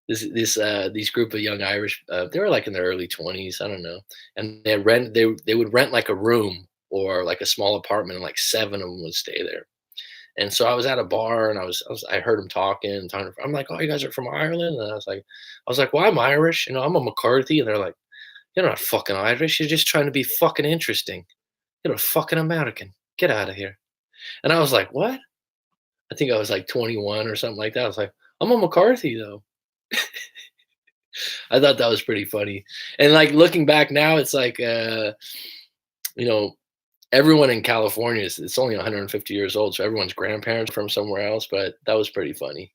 these group of young Irish, they were like in their early 20s, I don't know, and they would rent like a room or like a small apartment, and like 7 of them would stay there. And so I was at a bar and I heard them talking and talking. I'm like, oh, you guys are from Ireland, and I was like, well, I'm Irish, I'm a McCarthy, and they're like, you're not fucking Irish, you're just trying to be fucking interesting. You're a fucking American. Get out of here. And I was like, what? I think I was like 21 or something like that. I was like, I'm a McCarthy though. I thought that was pretty funny. And like looking back now, it's like, you know, everyone in California it's only 150 years old, so everyone's grandparents from somewhere else. But that was pretty funny.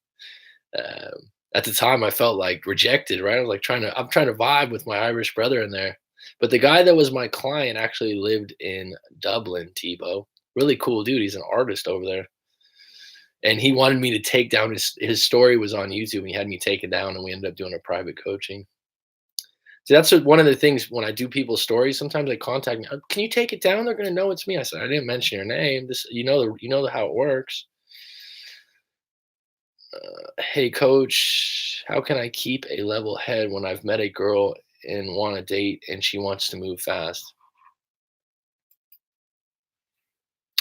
At the time, I felt like rejected. Right? I was like I'm trying to vibe with my Irish brother in there. But the guy that was my client actually lived in Dublin. Tebow, really cool dude. He's an artist over there, and he wanted me to take down his story was on YouTube. And he had me take it down, and we ended up doing a private coaching. See, that's one of the things when I do people's stories. Sometimes they contact me. Can you take it down? They're gonna know it's me. I said, I didn't mention your name. This, how it works. Hey, coach, how can I keep a level head when I've met a girl and want to date and she wants to move fast?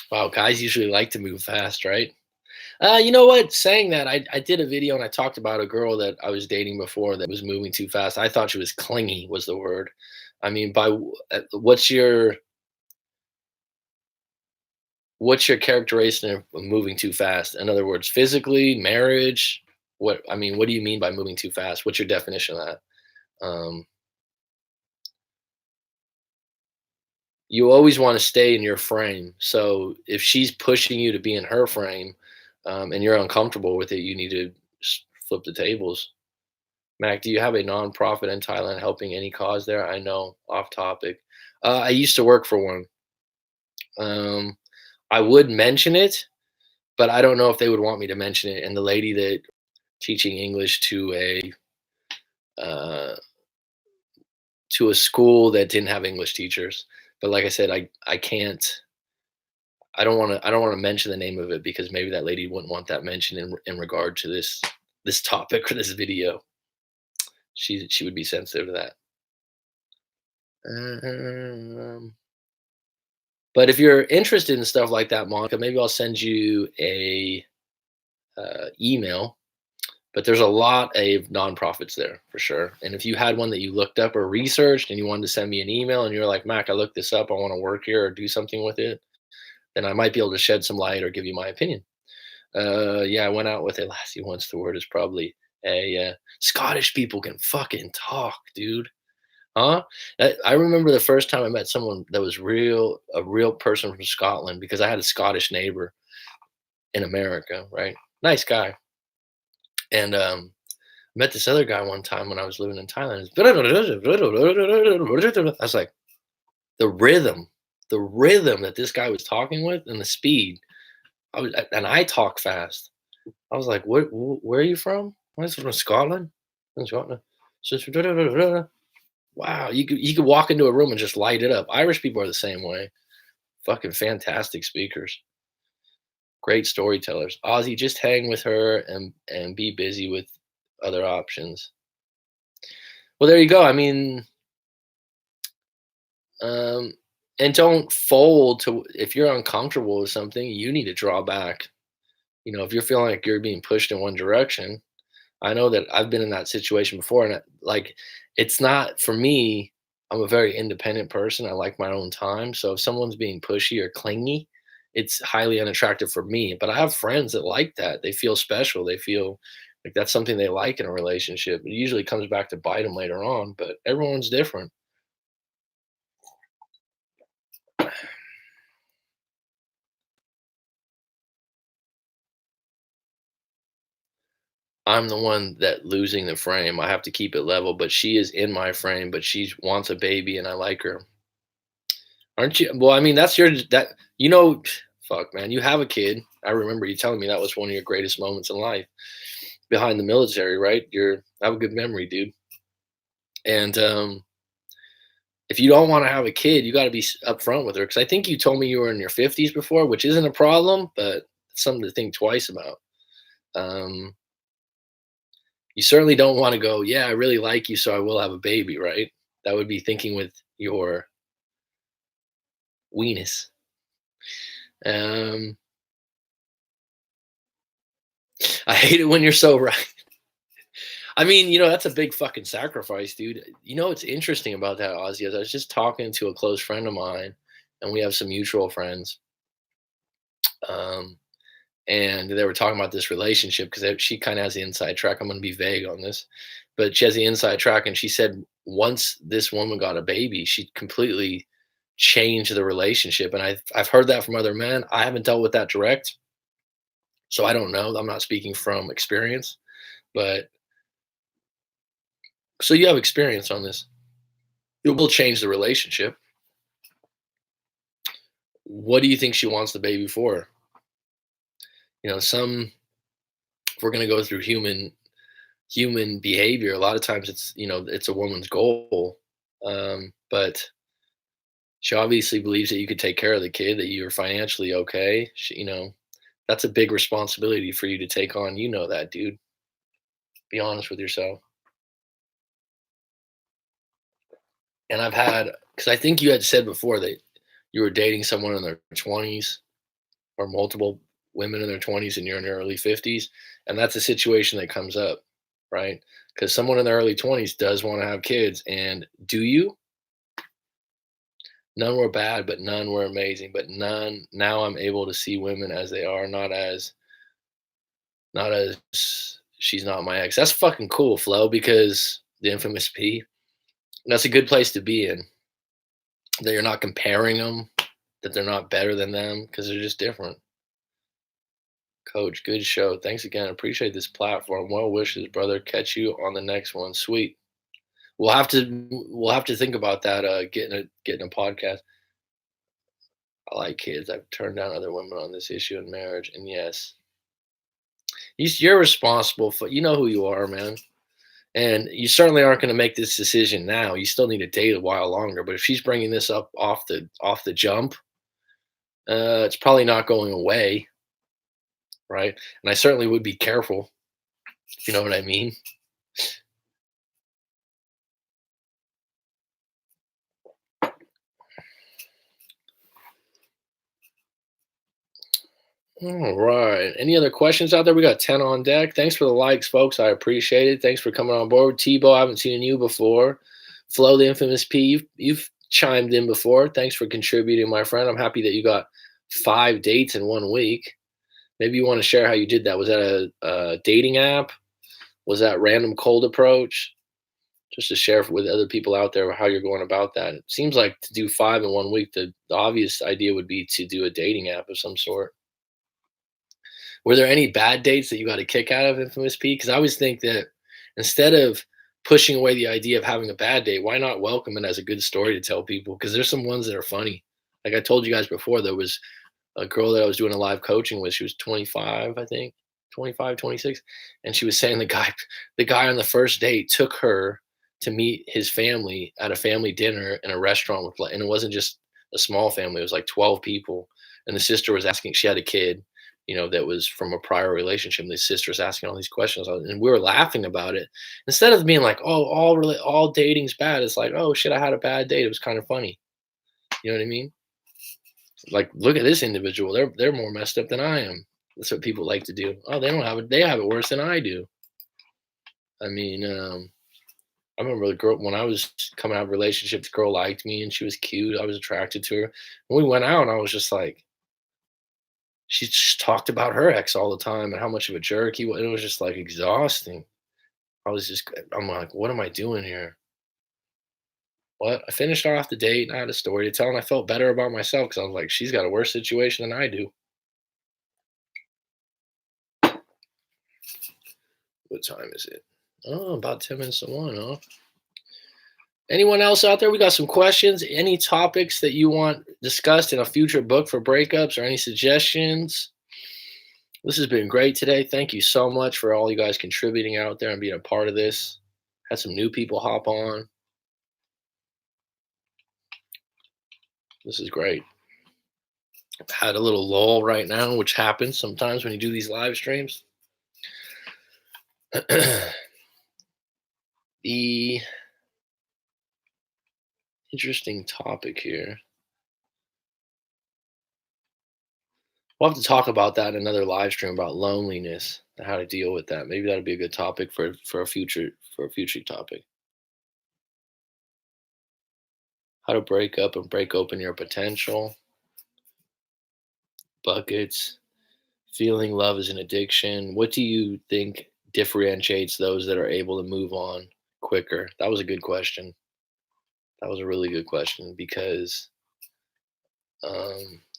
Wow, guys usually like to move fast, right? You know what? Saying that, I did a video and I talked about a girl that I was dating before that was moving too fast. I thought she was clingy was the word. I mean, what's your characterization of moving too fast? In other words, physically, marriage. What do you mean by moving too fast? What's your definition of that? Um, you always want to stay in your frame. So if she's pushing you to be in her frame, and you're uncomfortable with it, you need to flip the tables. Mac, do you have a nonprofit in Thailand helping any cause there? I know, off topic. I used to work for one. Um, I would mention it, but I don't know if they would want me to mention it. And the lady that teaching English uh, to a school that didn't have English teachers. But like I said, I can't. I don't want to mention the name of it because maybe that lady wouldn't want that mentioned in regard to this topic or this video. She would be sensitive to that. Um, but if you're interested in stuff like that, Monica, maybe I'll send you a email. But there's a lot of nonprofits there for sure. And if you had one that you looked up or researched and you wanted to send me an email and you're like, Mac, I looked this up, I want to work here or do something with it, then I might be able to shed some light or give you my opinion. Yeah, I went out with a lassie once. The word is probably Scottish people can fucking talk, dude. Huh? I remember the first time I met someone that was a real person from Scotland because I had a Scottish neighbor in America, right? Nice guy. And met this other guy one time when I was living in Thailand. I was like, the rhythm that this guy was talking with and the speed. I talk fast. I was like, where are you from? I was from Scotland. From Scotland. Wow, you could walk into a room and just light it up. Irish people are the same way. Fucking fantastic speakers. Great storytellers. Ozzy, just hang with her and be busy with other options. Well, there you go. I mean, um, and don't fold to if you're uncomfortable with something, you need to draw back. If you're feeling like you're being pushed in one direction, I know that I've been in that situation before, and like, it's not for me. I'm a very independent person. I like my own time. So if someone's being pushy or clingy, it's highly unattractive for me. But I have friends that like that. They feel special. They feel like that's something they like in a relationship. It usually comes back to bite them later on, but everyone's different. I'm the one that losing the frame. I have to keep it level, but she is in my frame, but she wants a baby and I like her. Aren't you? Well, I mean, that's your that fuck man, you have a kid. I remember you telling me that was one of your greatest moments in life behind the military, right? I have a good memory, dude. And if you don't want to have a kid, you got to be upfront with her because I think you told me you were in your 50s before, which isn't a problem, but it's something to think twice about. Um, you certainly don't want to go, yeah, I really like you, so I will have a baby, right? That would be thinking with your weenus. Um, I hate it when you're so right. I mean, that's a big fucking sacrifice, dude. What's interesting about that, Ozzy, is I was just talking to a close friend of mine, and we have some mutual friends. Um, and they were talking about this relationship because she kind of has the inside track. I'm going to be vague on this, but she has the inside track, and she said once this woman got a baby, she completely changed the relationship. And I've heard that from other men. I haven't dealt with that direct, so I don't know. I'm not speaking from experience, but so you have experience on this. It will change the relationship. What do you think she wants the baby for? Some if we're going to go through human behavior, a lot of times it's a woman's goal, but she obviously believes that you could take care of the kid, that you're financially okay. That's a big responsibility for you to take on. That, dude. Be honest with yourself. And because I think you had said before that you were dating someone in their 20s or multiple women in their 20s and you're in your early 50s. And that's a situation that comes up, right? Because someone in their early 20s does want to have kids. And do you? None were bad, but none were amazing. But none, now I'm able to see women as they are, not as she's not my ex. That's fucking cool, Flo, because the infamous P. That's a good place to be in. That you're not comparing them, that they're not better than them, because they're just different. Coach, good show. Thanks again. Appreciate this platform. Well wishes, brother. Catch you on the next one. Sweet. We'll have to think about that. Getting a podcast. I like kids. I've turned down other women on this issue in marriage, and yes, you're responsible for. You know who you are, man. And you certainly aren't going to make this decision now. You still need to date a while longer. But if she's bringing this up off the jump, it's probably not going away, right? And I certainly would be careful. If you know what I mean. All right. Any other questions out there? We got 10 on deck. Thanks for the likes, folks. I appreciate it. Thanks for coming on board. Tebow, I haven't seen you before. Flo, the infamous P, you've chimed in before. Thanks for contributing, my friend. I'm happy that you got 5 dates in 1 week. Maybe you want to share how you did that. Was that a dating app? Was that random cold approach? Just to share with other people out there how you're going about that. It seems like to do 5 in 1 week, the obvious idea would be to do a dating app of some sort. Were there any bad dates that you got a kick out of, Infamous P? Because I always think that instead of pushing away the idea of having a bad date, why not welcome it as a good story to tell people? Because there's some ones that are funny. Like I told you guys before, there was a girl that I was doing a live coaching with. She was 25, I think, 25, 26. And she was saying the guy on the first date took her to meet his family at a family dinner in a restaurant and it wasn't just a small family. It was like 12 people. And the sister was asking, she had a kid, that was from a prior relationship. And the sister was asking all these questions, and we were laughing about it. Instead of being like, oh, all dating's bad, it's like, oh shit, I had a bad date. It was kind of funny. You know what I mean? Like, look at this individual. They're more messed up than I am. That's what people like to do. Oh, they don't have it. They have it worse than I do. I mean, I remember the girl when I was coming out of a relationship. The girl liked me and she was cute. I was attracted to her. When we went out, I was just like, she just talked about her ex all the time and how much of a jerk he was. It was just like exhausting. I'm like, what am I doing here? But I finished off the date and I had a story to tell, and I felt better about myself because I was like, she's got a worse situation than I do. What time is it? Oh, about 10 minutes to 1, huh? Anyone else out there? We got some questions. Any topics that you want discussed in a future book for breakups or any suggestions? This has been great today. Thank you so much for all you guys contributing out there and being a part of this. Had some new people hop on. This is great. Had a little lull right now, which happens sometimes when you do these live streams. The interesting topic here. We'll have to talk about that in another live stream about loneliness and how to deal with that. Maybe that'll be a good topic for a future topic. How to break up and break open your potential. Buckets. Feeling love is an addiction. What do you think differentiates those that are able to move on quicker? That was a good question. That was a really good question because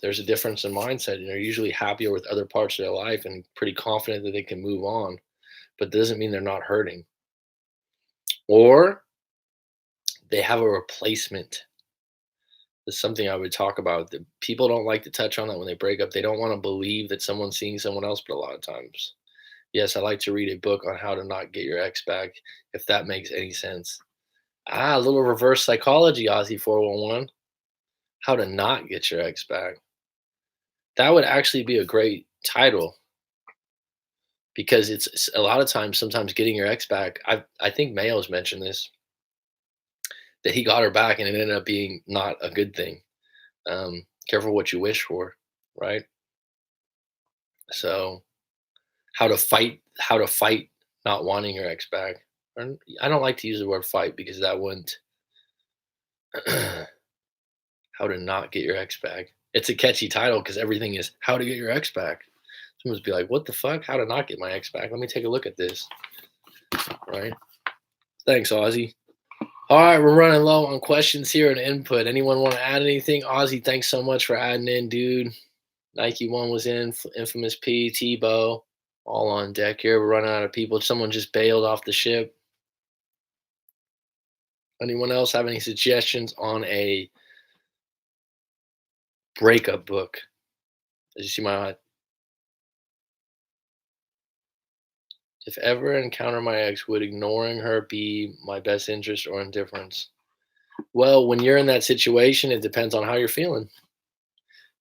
there's a difference in mindset, and they're usually happier with other parts of their life and pretty confident that they can move on, but that doesn't mean they're not hurting. Or they have a replacement. That's something I would talk about. The people don't like to touch on that when they break up. They don't want to believe that someone's seeing someone else, but a lot of times. Yes, I like to read a book on how to not get your ex back, if that makes any sense. A little reverse psychology, Aussie 411. How to not get your ex back. That would actually be a great title because it's a lot of times, sometimes getting your ex back. I think Mayo's mentioned this, that he got her back and it ended up being not a good thing. Careful what you wish for, right? So how to fight not wanting your ex back. I don't like to use the word fight because that wouldn't. How to not get your ex back. It's a catchy title because everything is how to get your ex back. Someone's be like, what the fuck? How to not get my ex back? Let me take a look at this. Right? Thanks, Ozzy. All right, we're running low on questions here and input. Anyone want to add anything? Ozzy, thanks so much for adding in, dude. Nike One was in, Infamous P, Tebow, all on deck here. We're running out of people. Someone just bailed off the ship. Anyone else have any suggestions on a breakup book? Did you see my eye? If ever encounter my ex, would ignoring her be my best interest or indifference? Well, when you're in that situation, it depends on how you're feeling.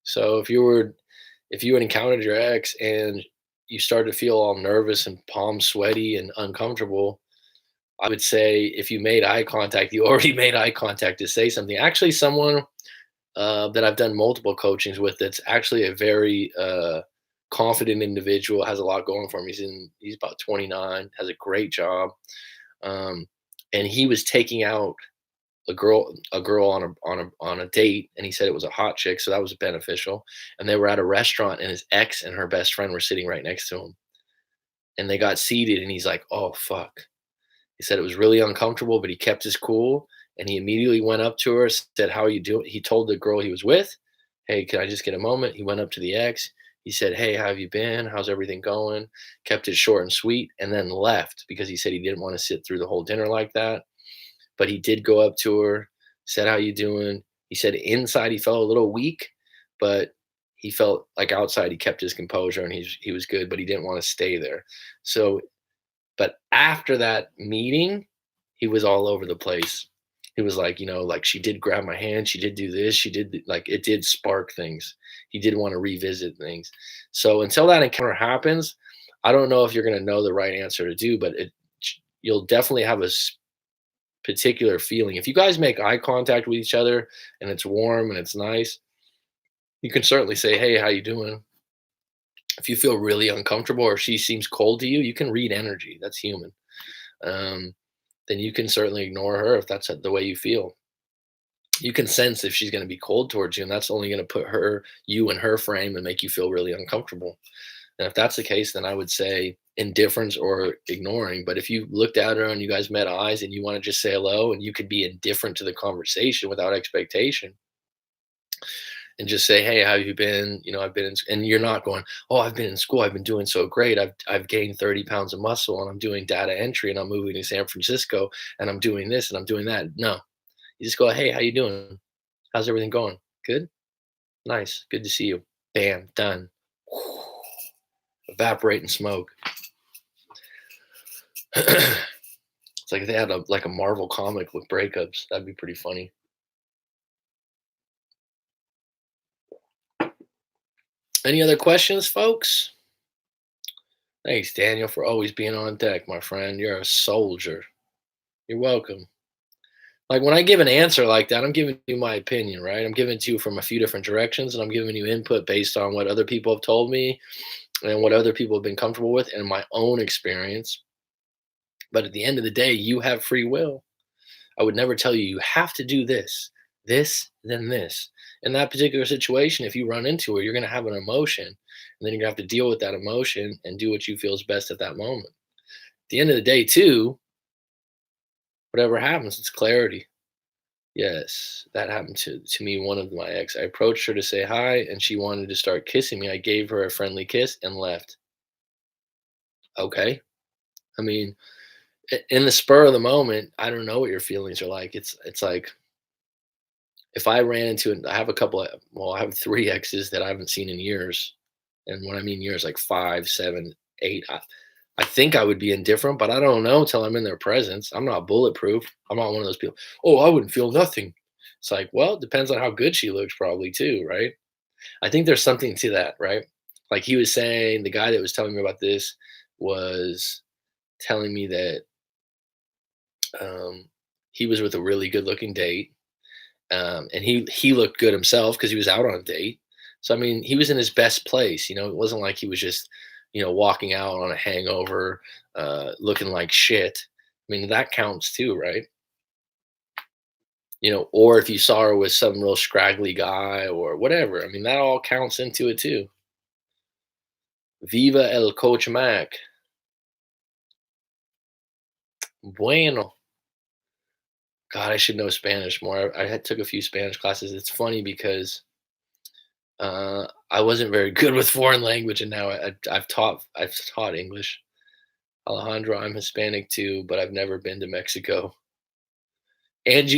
So if you had encountered your ex and you started to feel all nervous and palms sweaty and uncomfortable, I would say if you made eye contact, you already made eye contact to say something. Actually, someone that I've done multiple coachings with, that's actually a very confident individual, has a lot going for him. He's about 29, has a great job, and he was taking out a girl on a date, and he said it was a hot chick, so that was beneficial. And they were at a restaurant, and his ex and her best friend were sitting right next to him, and they got seated, and he's like, "Oh fuck." He said it was really uncomfortable, but he kept his cool, and he immediately went up to her, said, "How are you doing?" He told the girl he was with, "Hey, can I just get a moment?" He went up to the ex. He said, "Hey, how have you been? How's everything going?" Kept it short and sweet, and then left because he said he didn't want to sit through the whole dinner like that. But he did go up to her, said, "How you doing?" He said inside he felt a little weak, but he felt like outside he kept his composure and he was good, but he didn't want to stay there. So, but after that meeting, he was all over the place. He was like, like she did grab my hand, she did do this, she did like it did spark things. He did want to revisit things. So until that encounter happens, I don't know if you're going to know the right answer to do, but you'll definitely have a particular feeling. If you guys make eye contact with each other and it's warm and it's nice, you can certainly say, "Hey, how you doing?" If you feel really uncomfortable or she seems cold to you, you can read energy. That's human. Um, then you can certainly ignore her if that's the way you feel. You can sense if she's going to be cold towards you, and that's only going to put you in her frame and make you feel really uncomfortable. And if that's the case, then I would say indifference or ignoring. But if you looked at her and you guys met eyes and you want to just say hello and you could be indifferent to the conversation without expectation and just say, "Hey, how have you been? I've been in," and you're not going, "Oh, I've been in school. I've been doing so great. I've gained 30 pounds of muscle and I'm doing data entry and I'm moving to San Francisco and I'm doing this and I'm doing that." No, you just go, "Hey, how you doing? How's everything going? Good? Nice. Good to see you." Bam, done. Evaporate in smoke. It's like if they had like a Marvel comic with breakups. That'd be pretty funny. Any other questions, folks? Thanks, Daniel, for always being on deck, my friend. You're a soldier. You're welcome. Like when I give an answer like that, I'm giving you my opinion, right? I'm giving it to you from a few different directions, and I'm giving you input based on what other people have told me and what other people have been comfortable with and my own experience. But at the end of the day, you have free will. I would never tell you, you have to do this, then this. In that particular situation, if you run into it, you're going to have an emotion, and then you're going to have to deal with that emotion and do what you feel is best at that moment. At the end of the day, too, whatever happens, it's clarity. Yes, that happened to me. One of my ex, I approached her to say hi, and she wanted to start kissing me. I gave her a friendly kiss and left. Okay. I mean, in the spur of the moment, I don't know what your feelings are like. It's like if I ran into it, I have a couple of, well, I have 3 exes that I haven't seen in years. And when I mean years, like 5, 7, 8. I think I would be indifferent, but I don't know till I'm in their presence. I'm not bulletproof. I'm not one of those people. Oh, I wouldn't feel nothing. It's like, well, it depends on how good she looks, probably too, right? I think there's something to that, right? Like he was saying, the guy that was telling me about this was telling me that um, he was with a really good looking date. And he looked good himself because he was out on a date. So I mean, he was in his best place. It wasn't like he was just walking out on a hangover, looking like shit. I mean, that counts too, right? Or if you saw her with some real scraggly guy or whatever. I mean, that all counts into it too. Viva el Coach Mac. Bueno. God, I should know Spanish more. I had took a few Spanish classes. It's funny because I wasn't very good with foreign language, and now I've taught English. Alejandro, I'm Hispanic too, but I've never been to Mexico. And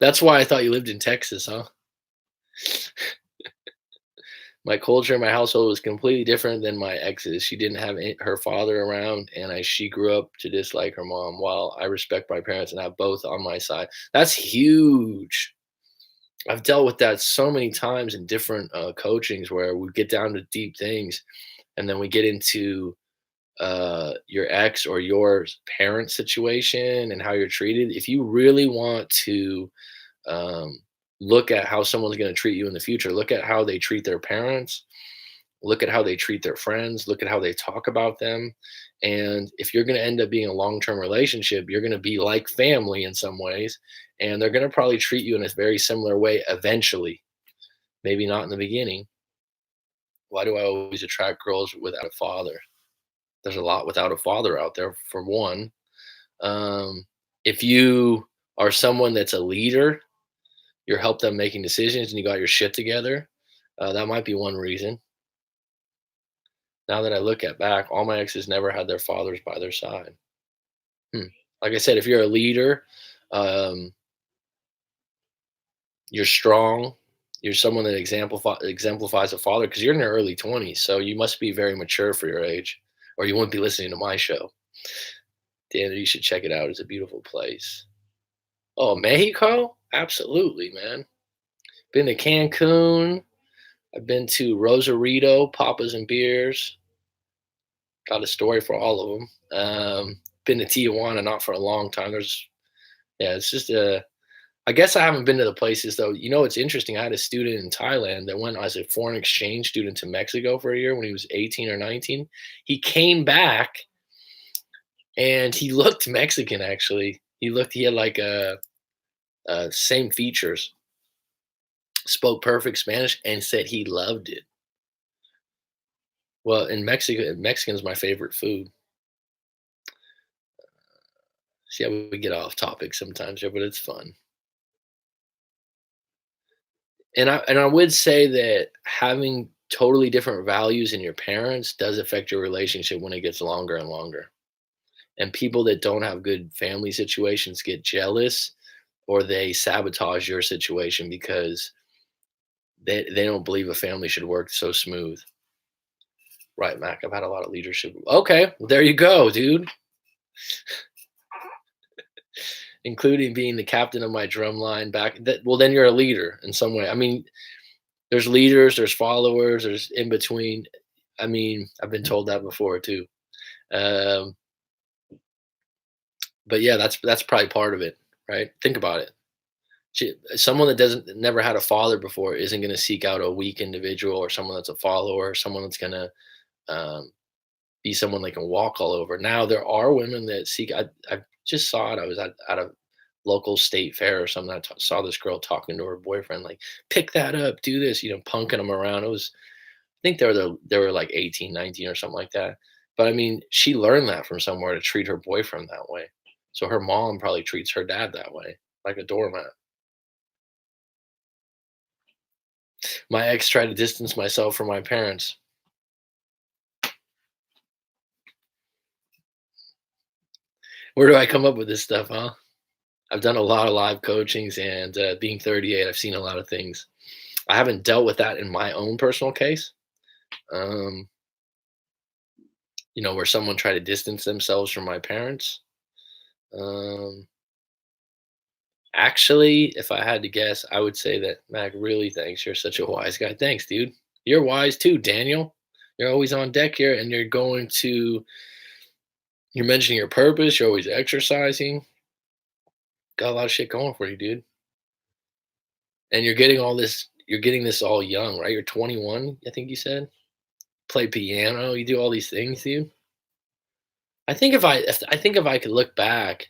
that's why I thought you lived in Texas, huh? My culture in my household was completely different than my ex's. She didn't have her father around, and she grew up to dislike her mom. While I respect my parents and have both on my side, that's huge. I've dealt with that so many times in different coachings where we get down to deep things, and then we get into your ex or your parent situation and how you're treated. If you really want to um, look at how someone's going to treat you in the future, look at how they treat their parents, look at how they treat their friends, look at how they talk about them. And if you're going to end up being a long term relationship, you're going to be like family in some ways. And they're going to probably treat you in a very similar way eventually, maybe not in the beginning. Why do I always attract girls without a father? There's a lot without a father out there, for one. If you are someone that's a leader, you're help them making decisions and you got your shit together, that might be one reason. Now that I look at back, all my exes never had their fathers by their side. Hmm. Like I said, if you're a leader, um, you're strong. You're someone that exemplifies a father because you're in your early 20s, so you must be very mature for your age, or you wouldn't be listening to my show. Dan, you should check it out. It's a beautiful place. Oh, Mexico? Absolutely, man. Been to Cancun. I've been to Rosarito, Papas and Beers. Got a story for all of them. Been to Tijuana, not for a long time. Yeah, it's just I guess I haven't been to the places though. You know, it's interesting. I had a student in Thailand that went as a foreign exchange student to Mexico for a year when he was 18 or 19. He came back and he looked Mexican actually. He had like same features, spoke perfect Spanish, and said he loved it. Well, in Mexico, Mexican's my favorite food. See how we get off topic sometimes here, but it's fun. And I would say that having totally different values in your parents does affect your relationship when it gets longer and longer. And people that don't have good family situations get jealous or they sabotage your situation because they don't believe a family should work so smooth. Right, Mac. I've had a lot of leadership. Okay, well, there you go, dude. Including being the captain of my drum line back. Well, then you're a leader in some way. I mean, there's leaders, there's followers, there's in between. I mean, I've been told that before too. Um, but yeah, that's probably part of it, right? Think about it. Someone that doesn't never had a father before isn't going to seek out a weak individual or someone that's a follower, someone that's going to um, be someone they can walk all over. Now there are women that seek. I just saw it. I was at a local state fair or something. Saw this girl talking to her boyfriend, like, pick that up, do this, punking him around. It was, I think they were like 18, 19 or something like that. But I mean, she learned that from somewhere to treat her boyfriend that way. So her mom probably treats her dad that way, like a doormat. My ex tried to distance myself from my parents. Where do I come up with this stuff, huh? I've done a lot of live coachings, and being 38, I've seen a lot of things. I haven't dealt with that in my own personal case. Um, where someone tried to distance themselves from my parents. Um, Actually, if I had to guess, I would say that Mac really thanks. You're such a wise guy. Thanks, dude. You're wise too, Daniel. You're always on deck here, and you're mentioning your purpose. You're always exercising. Got a lot of shit going for you, dude. And you're getting all this. You're getting this all young, right? You're 21, I think you said. Play piano. You do all these things, dude. I think if I could look back,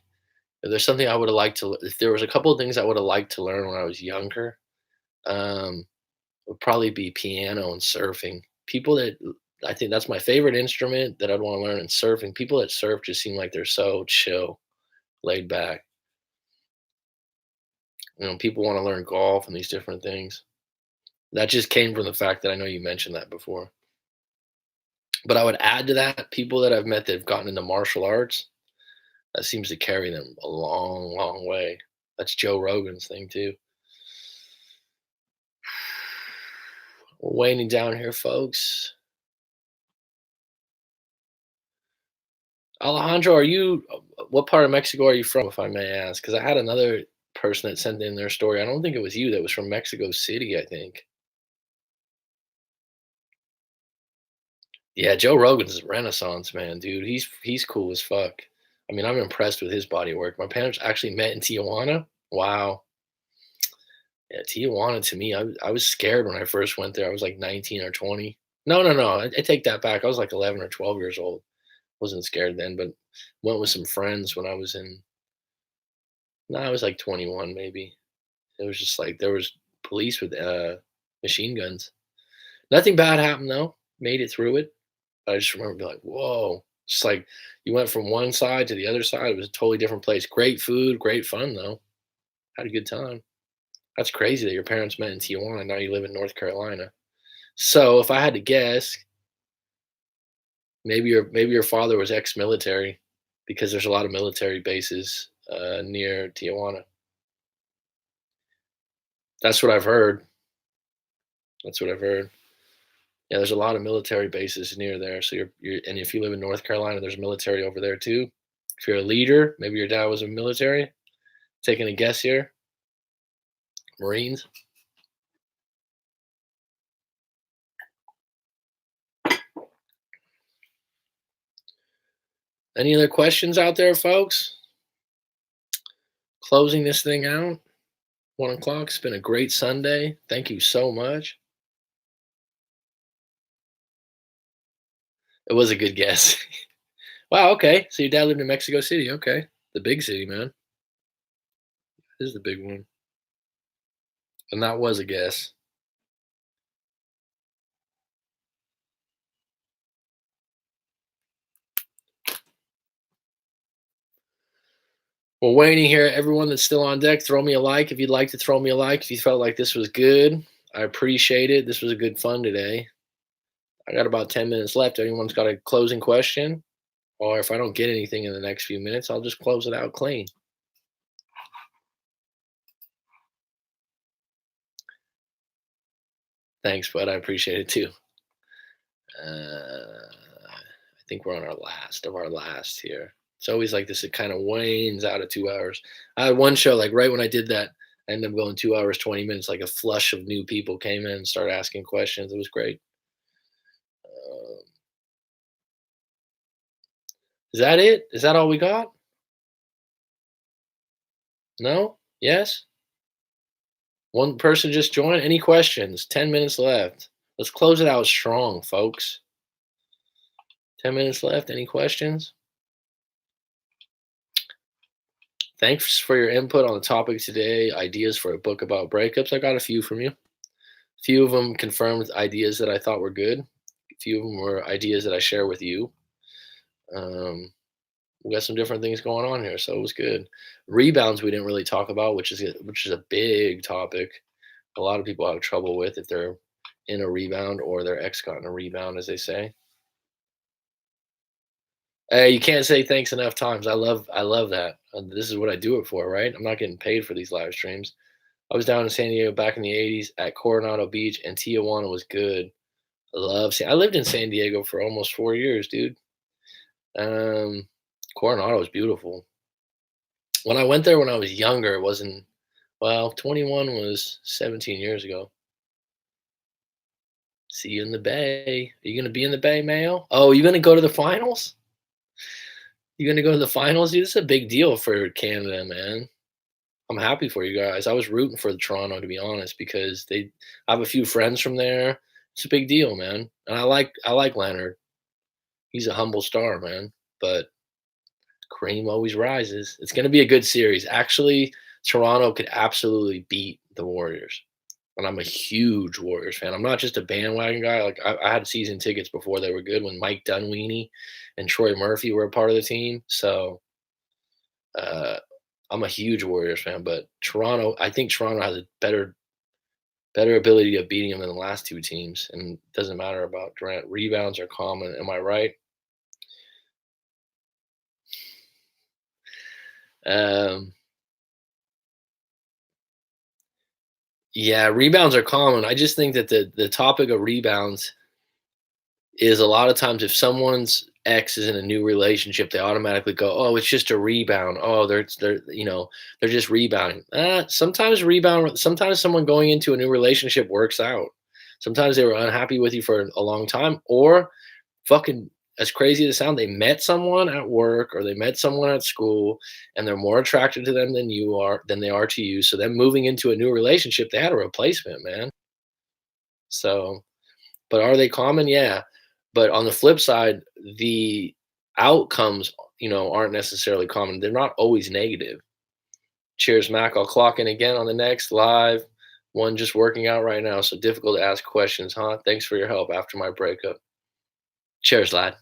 if there's something I would have liked to. If there was a couple of things I would have liked to learn when I was younger, um, would probably be piano and surfing. People that I think that's my favorite instrument that I'd want to learn, and surfing. People that surf just seem like they're so chill, laid back. People want to learn golf and these different things. That just came from the fact that I know you mentioned that before. But I would add to that people that I've met that have gotten into martial arts. That seems to carry them a long, long way. That's Joe Rogan's thing too. We're waiting down here, folks. Alejandro, what part of Mexico are you from, if I may ask? Because I had another person that sent in their story. I don't think it was you that was from Mexico City, I think. Yeah, Joe Rogan's a renaissance man, dude. He's cool as fuck. I mean, I'm impressed with his body work. My parents actually met in Tijuana. Wow. Yeah, Tijuana to me, I was scared when I first went there. I was like 19 or 20. No, no, no. I take that back. I was like 11 or 12 years old. Wasn't scared then, but went with some friends when I was in. No, I was like 21 maybe. It was just like there was police with machine guns. Nothing bad happened though. Made it through it. I just remember being like, whoa. Just like you went from one side to the other side. It was a totally different place. Great food, great fun though. Had a good time. That's crazy that your parents met in Tijuana. Now you live in North Carolina. So if I had to guess, maybe your father was ex-military because there's a lot of military bases near Tijuana. That's what I've heard. That's what I've heard. Yeah, there's a lot of military bases near there. So and if you live in North Carolina, there's military over there too. If you're a leader, maybe your dad was in military. Taking a guess here. Marines. Any other questions out there, folks? Closing this thing out. 1 o'clock. It's been a great Sunday. Thank you so much. It was a good guess. Wow. Okay. So your dad lived in Mexico City. Okay. The big city, man. This is the big one. And that was a guess. Well, waiting here, everyone that's still on deck, throw me a like if you'd like to throw me a like. If you felt like this was good, I appreciate it. This was a good fun today. I got about 10 minutes left. Anyone's got a closing question? Or if I don't get anything in the next few minutes, I'll just close it out clean. Thanks, bud. I appreciate it too. I think we're on our last of our last here. It's always like this. It kind of wanes out of 2 hours. I had one show, like right when I did that, I ended up going 2 hours, 20 minutes. Like a flush of new people came in and started asking questions. It was great. Is that it? Is that all we got? No? Yes? One person just joined. Any questions? 10 minutes left. Let's close it out strong, folks. 10 minutes left. Any questions? Thanks for your input on the topic today. Ideas for a book about breakups. I got a few from you. A few of them confirmed ideas that I thought were good. A few of them were ideas that I share with you. We got some different things going on here, so it was good. Rebounds we didn't really talk about, which is a big topic. A lot of people have trouble with if they're in a rebound or their ex got in a rebound, as they say. Hey, you can't say thanks enough times. I love that. This is what I do it for, right? I'm not getting paid for these live streams. I was down in San Diego back in the '80s at Coronado Beach, and Tijuana was good. I lived in San Diego for almost 4 years, dude. Um, Coronado was beautiful. When I went there when I was younger, it wasn't. Well, 21 was 17 years ago. See you in the Bay. Are you gonna be in the Bay, Mayo? Oh, you gonna go to the finals? You gonna go to the finals, dude? It's a big deal for Canada, man. I'm happy for you guys. I was rooting for the Toronto, to be honest, because I have a few friends from there. It's a big deal, man. And I like Leonard. He's a humble star, man. But cream always rises. It's gonna be a good series. Actually, Toronto could absolutely beat the Warriors. And I'm a huge Warriors fan. I'm not just a bandwagon guy. Like I had season tickets before they were good when Mike Dunleavy and Troy Murphy were a part of the team. So uh, I'm a huge Warriors fan. But Toronto, I think Toronto has a better ability of beating them than the last two teams. And it doesn't matter about Durant. Rebounds are common. Am I right? Um, yeah, rebounds are common. I just think that the topic of rebounds is a lot of times if someone's ex is in a new relationship, they automatically go, "Oh, it's just a rebound. Oh, they're just rebounding." Sometimes someone going into a new relationship works out. Sometimes they were unhappy with you for a long time, or fucking as crazy as it sounds, they met someone at work or they met someone at school, and they're more attracted to them than they are to you. So them moving into a new relationship, they had a replacement, man. So but are they common? Yeah. But on the flip side, the outcomes, aren't necessarily common. They're not always negative. Cheers, Mac. I'll clock in again on the next live one just working out right now. So difficult to ask questions, huh? Thanks for your help after my breakup. Cheers, lad.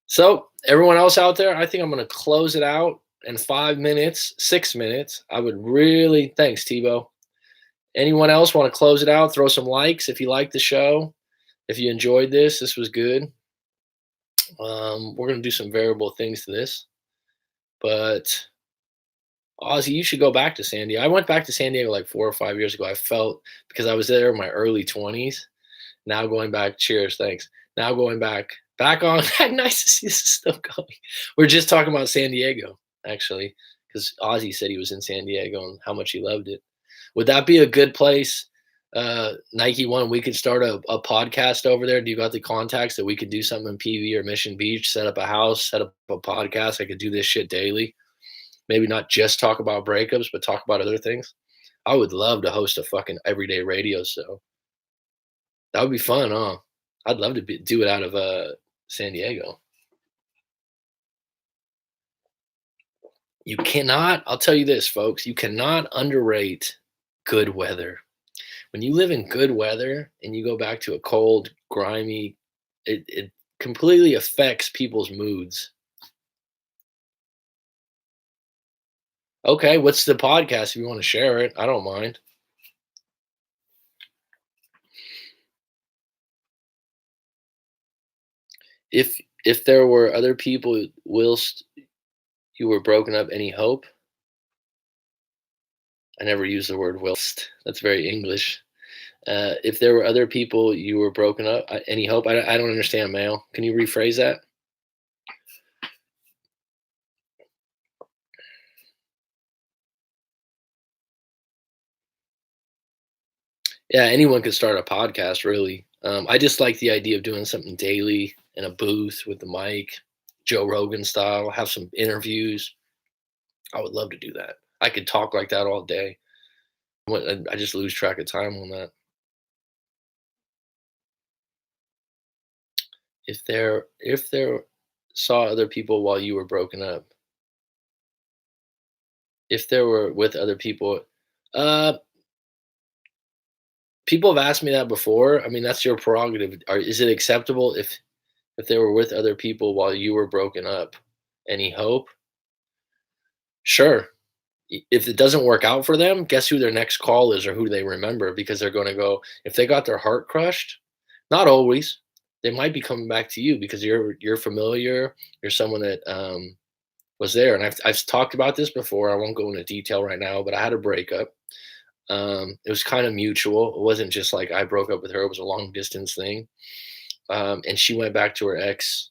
So everyone else out there, I think I'm going to close it out in 5 minutes, 6 minutes. I would really, thanks, Tebow. Anyone else want to close it out? Throw some likes if you like the show. If you enjoyed this was good. We're going to do some variable things to this. But Ozzy, you should go back to San Diego. I went back to San Diego like 4 or 5 years ago. I felt because I was there in my early 20s. Now going back, cheers, thanks. Now going back on. Nice to see this is still going. We're just talking about San Diego. actually, because Ozzy said he was in San Diego and how much he loved it. Would that be a good place? Nike One, we could start a podcast over there. Do you got the contacts that we could do something in PV or Mission Beach, set up a house, set up a podcast? I could do this shit daily. Maybe not just talk about breakups, but talk about other things. I would love to host a fucking everyday radio show. That would be fun, huh? I'd love to do it out of San Diego. You cannot, I'll tell you this, folks, you cannot underrate good weather. When you live in good weather and you go back to a cold, grimy, it completely affects people's moods. Okay, what's the podcast if you want to share it? I don't mind. If there were other people whilst you were broken up, any hope? I never use the word whilst. That's very English. If there were other people you were broken up, any hope? I don't understand, Mail. Can you rephrase that? Yeah, anyone could start a podcast, really. I just like the idea of doing something daily in a booth with the mic, Joe Rogan style, have some interviews. I would love to do that. I could talk like that all day. I just lose track of time on that. If there saw other people while you were broken up, if there were with other people, uh, people have asked me that before. I mean, that's your prerogative. Is it acceptable if they were with other people while you were broken up? Any hope? Sure. If it doesn't work out for them, guess who their next call is or who they remember because they're going to go, if they got their heart crushed, not always, they might be coming back to you because you're familiar. You're someone that was there. And I've talked about this before. I won't go into detail right now, but I had a breakup. It was kind of mutual. It wasn't just like I broke up with her. It was a long distance thing. And she went back to her ex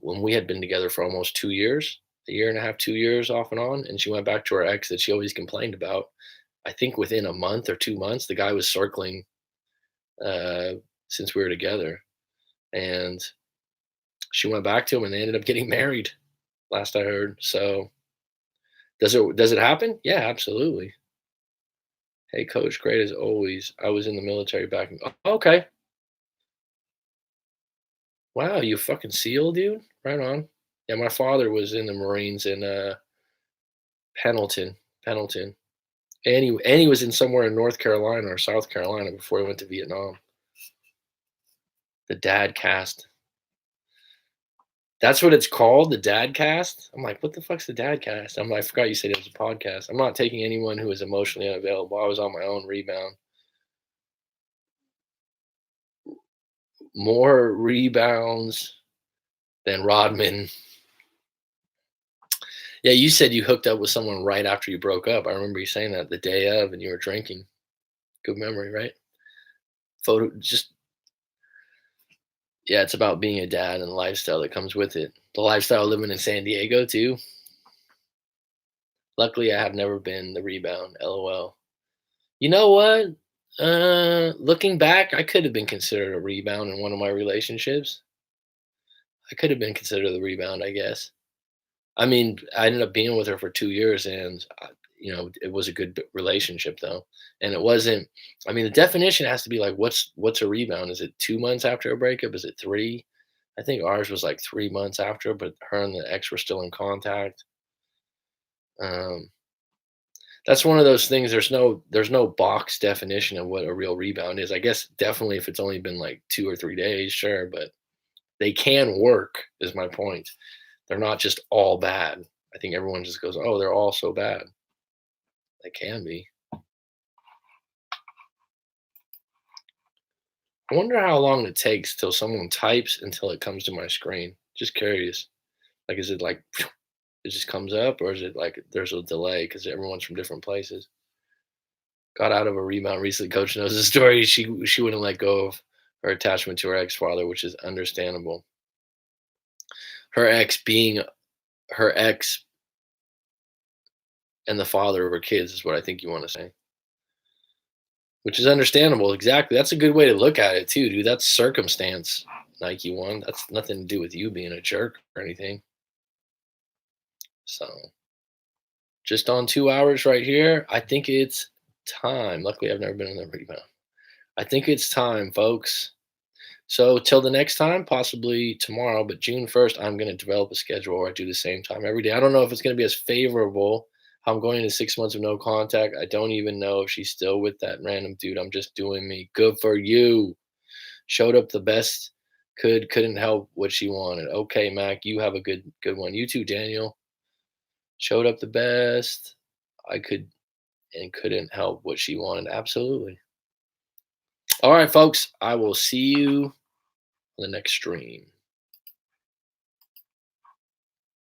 when we had been together for almost 2 years, a year and a half, 2 years off and on. And she went back to her ex that she always complained about. I think within a month or 2 months, the guy was circling uh, since we were together. And she went back to him and they ended up getting married, last I heard. So does it happen? Yeah, absolutely. Hey, coach, great as always. I was in the military back in. Oh, okay. Wow, you fucking SEAL, dude. Right on. Yeah, my father was in the Marines in Pendleton, Pendleton, and he was in somewhere in North Carolina or South Carolina before he went to Vietnam. The Dad Cast. That's what it's called, the Dad Cast. I'm like, what the fuck's the Dad Cast? I forgot you said it was a podcast. I'm not taking anyone who is emotionally unavailable. I was on my own rebound. More rebounds than Rodman. Yeah, you said you hooked up with someone right after you broke up. I remember you saying that the day of, and you were drinking. Good memory, right? Photo, just yeah, it's about being a dad and the lifestyle that comes with it. The lifestyle living in San Diego too. Luckily, I have never been the rebound. LOL. You know what? Looking back, I could have been considered a rebound in one of my relationships. I could have been considered the rebound, I guess. I mean, I ended up being with her for 2 years, and, it was a good b relationship, though, and it wasn't. I mean, the definition has to be like, what's a rebound? Is it 2 months after a breakup? Is it 3? I think ours was, like, 3 months after, but her and the ex were still in contact. Um, that's one of those things, there's no box definition of what a real rebound is. I guess definitely if it's only been, like, 2 or 3 days, sure, but they can work, is my point. They're not just all bad. I think everyone just goes, "Oh, they're all so bad." They can be. I wonder how long it takes till someone types until it comes to my screen. Just curious. Like, is it like it just comes up, or is it like there's a delay because everyone's from different places? Got out of a rebound recently. Coach knows the story. She wouldn't let go of her attachment to her ex father, which is understandable. Her ex being her ex and the father of her kids is what I think you want to say. Which is understandable. Exactly. That's a good way to look at it too, dude. That's circumstance. Nike one. That's nothing to do with you being a jerk or anything. So just on 2 hours right here. I think it's time. Luckily, I've never been in the rebound. I think it's time, folks. So till the next time, possibly tomorrow, but June 1st, I'm going to develop a schedule where I do the same time every day. I don't know if it's going to be as favorable. I'm going into 6 months of no contact. I don't even know if she's still with that random dude. I'm just doing me. Good for you. Showed up the best. Couldn't help what she wanted. Okay, Mac, you have a good one. You too, Daniel. Showed up the best. I could and couldn't help what she wanted. Absolutely. All right, folks. I will see you on the next stream.